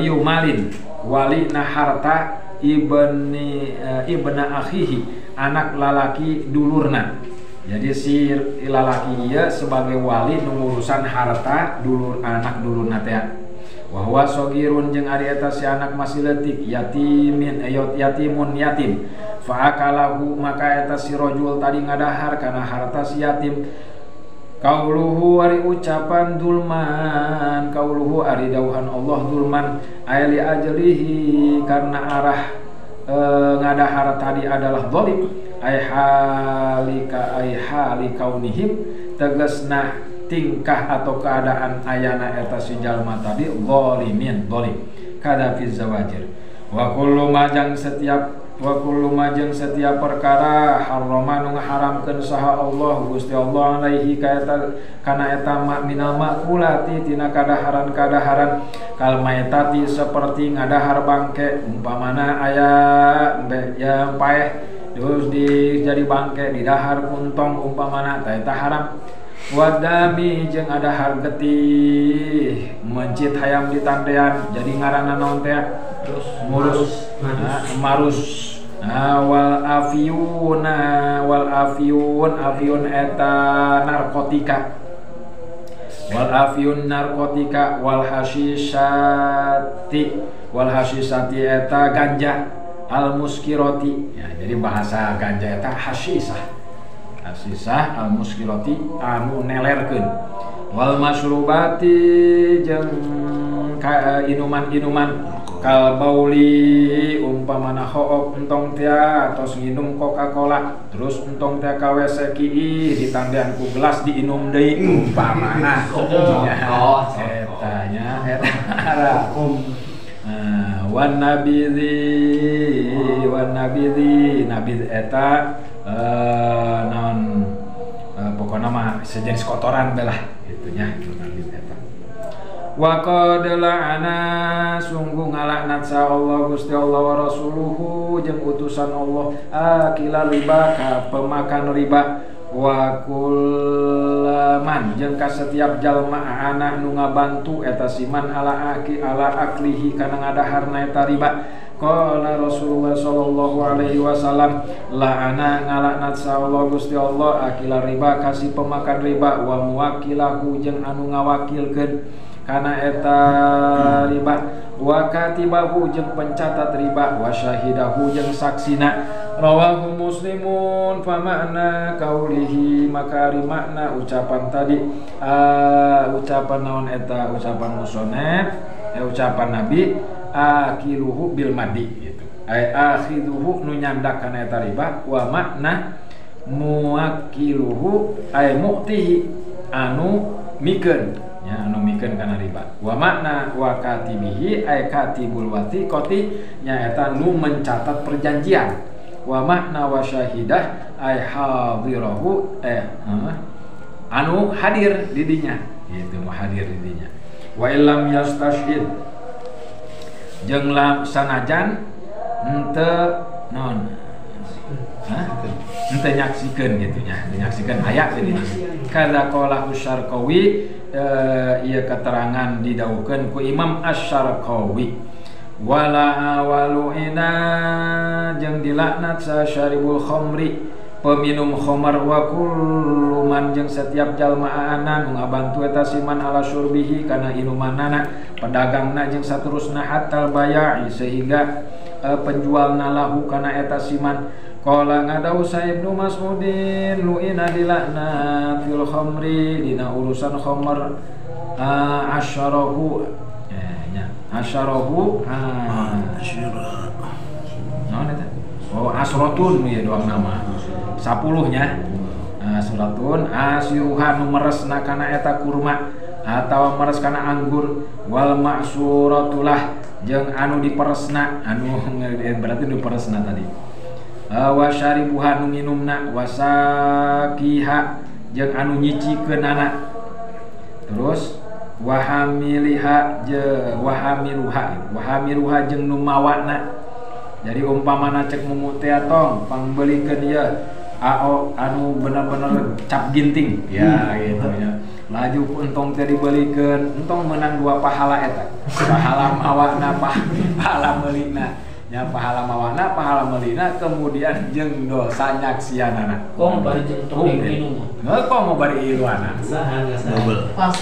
umalin wali na harta ibna akhihi anak lalaki dulurna. Jadi si lalaki ieu sebagai wali nu ngurusan harta dulur anak dulurna teh. Wa huwa shagirun jeung ari eta si anak masih leutik yatimun yatim. Fa akalahu maka eta si rajul tadi ngadahar kana harta si yatim. Qauluhu ari ucapan dulman, qauluhu ari dawuhan Allah dulman ayli ajlihi karena arah ngadahar tadi adalah zalim ay hali kaunihim tegasna tingkah atau keadaan ayana eta si jalma tadi zalimin zalim kada fi zawajir wa kullu majang setiap perkara harrama nu ngaharamkeun saha Allah Gusti Allah alaihi kana eta minal makulati tina kadaharan-kadaharan kal maitati seperti ngadahar bangke umpamana aya yang paeh terus jadi bangke didahar kuntong umpamana tah eta haram. Wadami jeung ada hargetih mencit hayam ditandean jadi ngaranna naon teh marus wal afiyun eta narkotika wal hasisati eta ganja al muskiroti ya, jadi bahasa ganja eta hasisah al muskiroti anu nelerkeun wal masrubati jeung inuman-inuman kal bauli umpamana hoop entong tia tos nginum Coca-Cola terus entong tia ka WC kieu ditandean ku gelas diinum deui umpamana etanya eta wan nabidhi eta non pokoknya mah sejenis kotoran belah gitunya itu nabi eta. Wa qad la'ana sungguh ngalaknat sa Allah Gusti Allah wa rasuluhu jeung utusan Allah akila riba ka pemakan riba wa kullaman jeung ka setiap jalma anak nu ngabantu eta siman ala aklihi kana ngadaharna eta riba. Qala Rasulullah sallallahu alaihi wasallam la'ana ngalaknat sa Allah Gusti Allah akila riba kasih pemakan riba wa muwakilahu jeung anu ngawakilkeun kana eta riba wa katibahu jeung pencatat riba wa syahidahu jeung saksina rawahu muslimun fa makna qaulihi maka ari makna ucapan tadi ucapan naon eta ucapan musonef ucapan nabi akiluhu bil madi gitu ay akhiduhu nu nyandak kana eta riba wa makna muwakiluhu ay mu'tihi anu mikeun nya anu mikeun kana riba wa makna wa katibihi ay katibul wathiqati nya eta nu mencatat perjanjian wa makna wa syahidah ay hadirahu anu hadir di dinya gitu hadir di dinya wa illam yastashhid jeung sanajan henteu naon henteu nyaksikeun gitu nya nyaksikeun aya teh kada qala Asy-Syarqawi ieu keterangan didawuhkeun ku Imam Asy-Syarqawi wala awalu ina jeung dilaknat sa syaribul khamri peminum khamar wa kullu man jeung setiap jalma aana nu ngabantu eta siman ala syurbihi kana inumanana pedagangna jeung saterusna hatal baya'i sehingga penjualna lahu kana eta siman. Qala ngadau sa Ibnu Mas'udin lu'ina dilakna fil khamri dina urusan khamar asyarahu asyarahu naon eta asratun ya doang nama 10-nya asratun asiruha nu meresna kana eta kurma atawa meres kana anggur wal ma'suratulah jeung anu diperesna anu berarti diperesna tadi wa syaribuha nu minumna wasakiha jeung anu nyicikeunana terus wahamiluha jeung nu mawana. Jadi umpamana cek mumute atong pangbelikeun ieu anu bener-bener cap ginting ya gitu ya. Laju entong teh dibelikeun entong menang 2 pahala eta. Pahala mawana pahala meulina. Ya pahala mawana pahala meulina kemudian jeung dosa nyaksianana. Kong bari jeung tong minum. Kok mau bari iruana. Saha double. Pas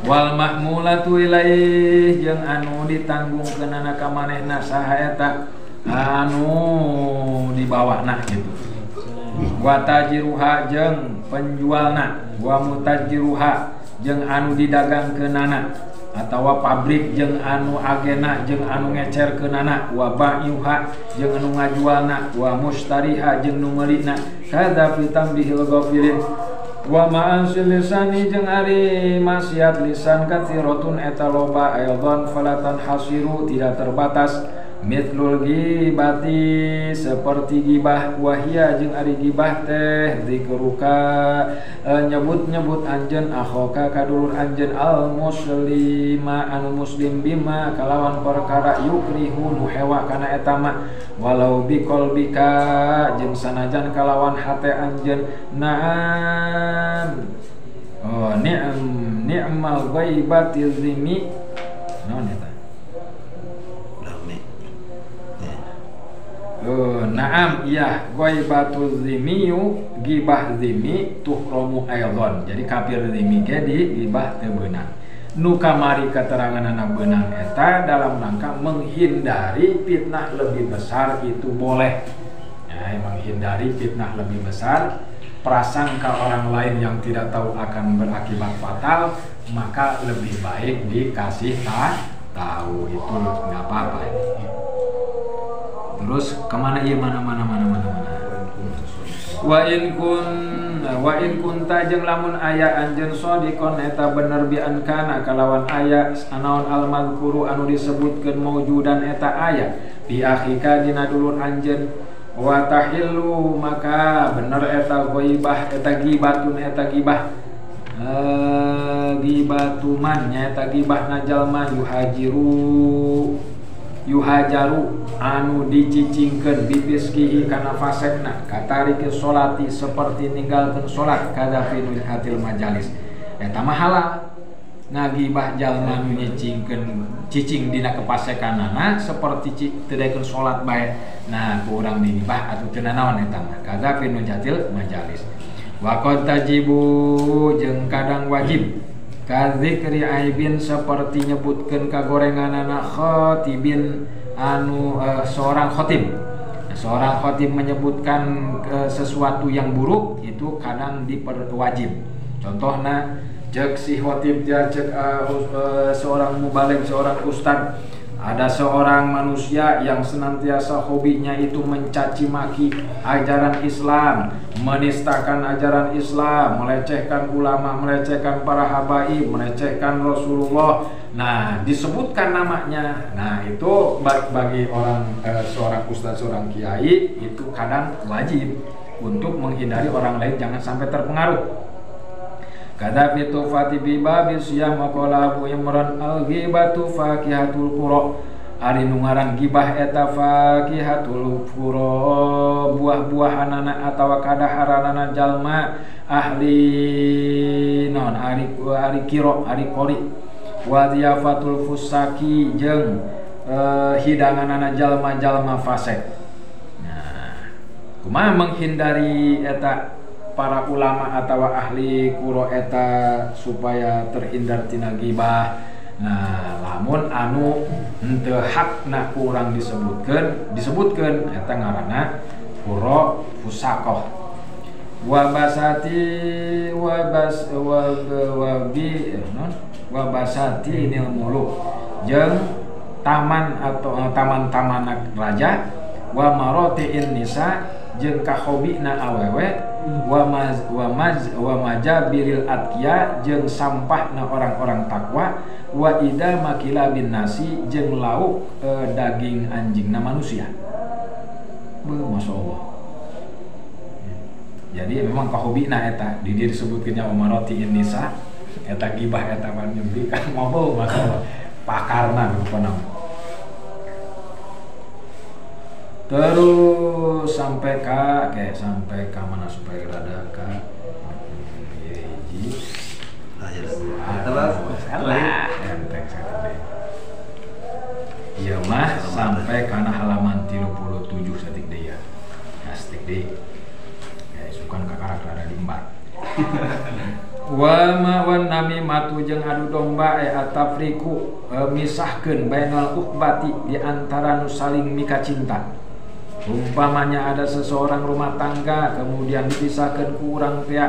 Wal mahmulatu ilaih jeung anu ditanggungkeunana ka manehna saha eta anu dibawahna gitu. Wa tajiruha jeung penjualna wa mutajiruha jeung anu didagangkeunana atawa pabrik jeung anu agena jeung anu ngecerkeunana wa ba'yuha jeung anu ngajualna wa mustariha jeung nu meulina kada fitam bihil ghafilin wa ma'ansil lisani jeung ari maksiat lisan katsiratun eta loba aidon falatan hasiru tidak terbatas mitlul ghibati seperti gibah wahia jeung ari gibah teh zikruka nyebut-nyebut anjeun akhoka kadulur anjeun al muslima anu muslim bima kalawan perkara yukrihu nu hewa kana eta mah walau biqalbika jeung sanajan kalawan hate anjeun na'am ni'mal ghaibati zimi naon eta naam iya ghaibatu zimiyu gibah zimi tuhromu aidon. Jadi kafir zimi ge di gibah teu beunang. Nu kamari keteranganna beunang eta dalam rangka menghindari fitnah lebih besar itu boleh. Ya, menghindari fitnah lebih besar, prasangka orang lain yang tidak tahu akan berakibat fatal, maka lebih baik dikasih tahu itu enggak apa-apa. Terus kemana iya mana wa in kunta jeung lamun aya anjeun shadiqon eta bener bi an kana kalawan aya anaon al mazkuru anu disebutkeun maujudan eta aya bi akhika dina dulur anjeun wa tahillu maka bener eta ghaibah eta gibatun eta gibah gibatuman nya eta gibahna jalma yuhajaru anu dicicingkeun bipiskihi kana fasekna katarike sholati seperti ninggalkeun salat kada fi hatil majalis eta mah halal ngagibah jalma nu cicing dina kepasekanana seperti teu salat bae nah ku urang digibah atuh teu naon eta mah kada fi hatil majalis wa qad tajibu jeung kadang wajib kadzikri aibin seperti nyebutkeun kagorenganana khatibin anu seorang khatib. Seorang khatib menyebutkan sesuatu yang buruk itu kadang diperwajib. Contohna cek si khatib dia cek seorang mubaligh, seorang ustad. Ada seorang manusia yang senantiasa hobinya itu mencaci maki ajaran Islam, menistakan ajaran Islam, melecehkan ulama, melecehkan para habaib, melecehkan Rasulullah. Nah, disebutkan namanya. Nah, itu bagi orang seorang ustaz, seorang kiai itu kadang wajib untuk menghindari orang lain jangan sampai terpengaruh. Kada fitu fatibi babi siyam maqala Abu Imran al-ghibatu fakihatul qura. Ari nu ngaran gibah eta fakihatul qura buah-buahanana atawa kadaharanana jalma ahli non ari kiro ari qori wa diyafatul fusaki jeung hidanganana jalma-jalma fasik. Nah, kumaha menghindari eta para ulama atau ahli kuro eta supaya terhindar tina gibah. Nah, lamun anu henteu hakna kurang disebutkeun eta ngaranna kuro fusaqah. Wa basati wa basati nil muluk jeung taman atau taman-taman raja, wa marotiin nisa jeung kahobina awewe, wa majabiril atqiya jeung sampahna orang-orang takwa, wa ida makila bin nasi jeung lauk daging anjingna manusia. Masya Allah. Jadi memang kahobina eta di dia disebutkeunnya umarotiin nisa eta gibah eta pan nyembi kan mobil masalah pakarna rupana. Terus sampai ka mana supaya rada ka hiji iya mah sampai kana halaman 37 satik deui ya. Astik deui. Ya sukan ka karakter rada dimbar. Wa namimatu jeung adu domba atafriku misahkeun bainal ukhbati di antara nu saling mika cinta. Umpamanya ada seseorang rumah tangga kemudian dipisahkan ku urang teh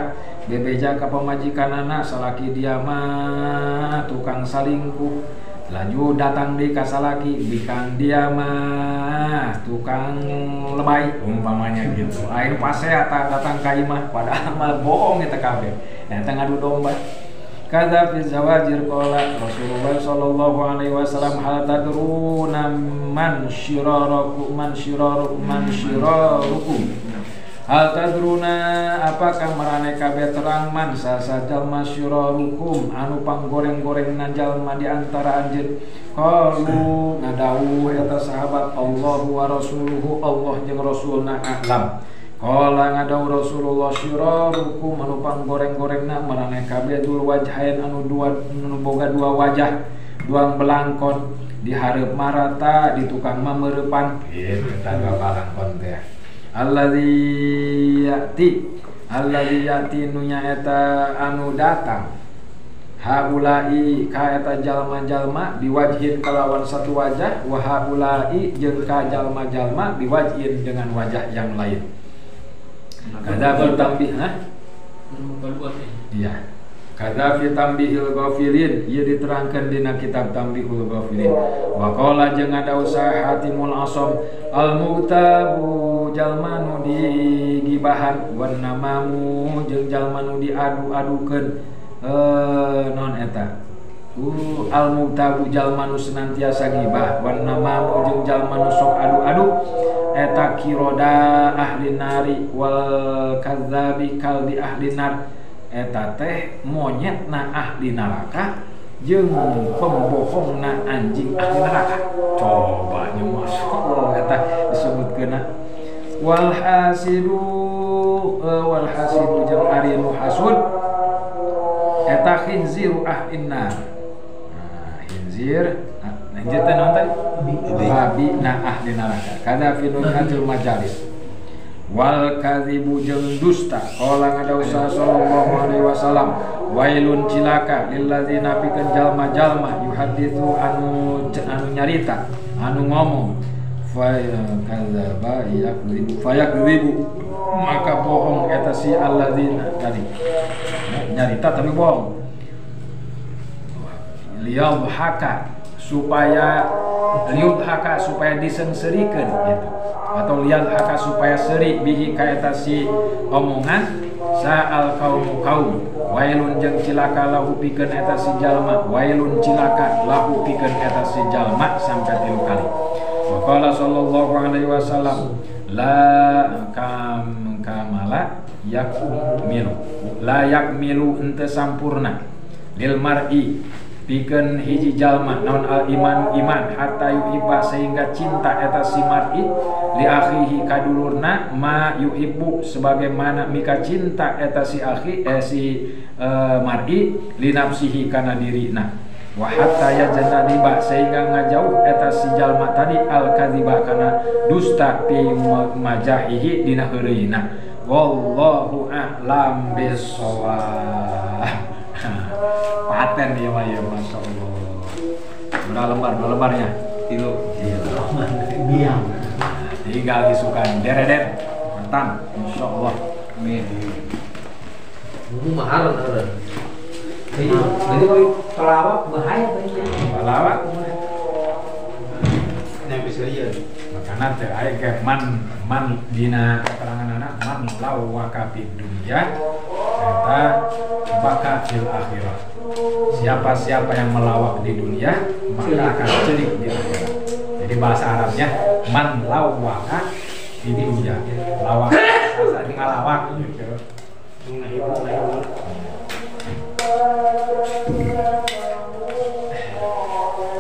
bebeja ka pamajikanana salaki dia mah tukang salingkuh, laju datang di ka salaki bikang dia mah tukang lebay umpamanya gitu. Aing pase eta datang ka imah padahal mah bohong eta kabeh. Eta ngadu domba. Kadza fi zawajir qala Rasulullah sallallahu alaihi wasallam hal tadruna man syirarukum hal tadruna apakah marane kabeh terang man sasajal masyirarukum anu panggoreng-gorengna jalma di antara anjeun. Qalu ngadawuh eta sahabat Allahu wa rasuluhu Allah jeung rasulna a'lam. Qala ngadau Rasulullah syirarukum anu panggoreng-gorengna marane kabeh dul wajhain anu boga dua wajah, dua belangkon di hareup marata di tukang mameurepan kieu tangga balangkon teh. Alladzi yati nu nyaeta anu datang haulai ka eta jalma-jalma biwajhin kalawan satu wajah, wa haulai jeung ka jalma-jalma biwajhin dengan wajah yang lain. Kadza tambih iya. Kadza fi tambihil ghafilin ieu diterangkeun dina kitab Tambihul Ghafilin. Wa qala jeung ada usaha Hatimul Asam al-mughtabu jalma nu digibahan wan namamu jeung jalma nu diadu-adukeun non eta. Al-mughtabu jalma nu senantiasa gibah wan namamu jeung jalma nu sok adu-adu eta kiroda ahli nari wal kadzabi kalbi ahli nar eta teh monyetna ahli neraka jeung pembohongna anjing ahli neraka. Coba nya masyaallah eta disebutkeuna wal hasidu jeung ari nu hasud eta khinziru ahli nar. Khinzir lanjut nonton babi na ahli neraka. Kada fi nuhatul majalis wal kadzibu jeung dusta. Qala ngadawu sallallahu alaihi wasallam wailun cilaka lilladzina pikeun jalma-jalma yuhaditsu anu nyarita anu ngomong fayakdzibu maka bohong eta si alladzina tadi nyarita tapi bohong. supaya disengserikan gitu, atau liyadhaka supaya seri bihi kaeta si omongan sa'al kaum wailun jeung cilaka lahu pikeun eta si jalma, wailun cilaka lahu pikeun eta si jalma sampai 3 kali. Wa qala sallallahu alaihi wasallam la kamala yakmilu la yakmilu henteu sampurna lil mar'i pikeun hiji jalma naon al iman hatta yuhibba sehingga cinta eta si mar'i li akhihi kadulurna ma yuhibbu sebagaimana mika cinta eta si akhi si mar'i li nafsihi kana dirina. wa hatta yajtaniba sehingga ngajauh eta si jalma tadi al kadziba kana dusta fi majahihi dina heureuyna wallahu a'lam bissawab. Paten dia mah ya masyaallah. Berapa lembarnya? 3. Biang. Tinggal disukan dereden mantan insyaallah. Amin. Mahal ada. Jadi pelawak bahaya banyak. Pelawak. Yang bisa lihat. Makana teu aya ge man dina keteranganna man lawaka fid dunya eta baka fil akhirah. Siapa yang melawak di dunia maka akan cerik di akhirat. Jadi bahasa Arabnya man lawaka di dunya. Lawak bahasa ngalawak gitu.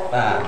Nah,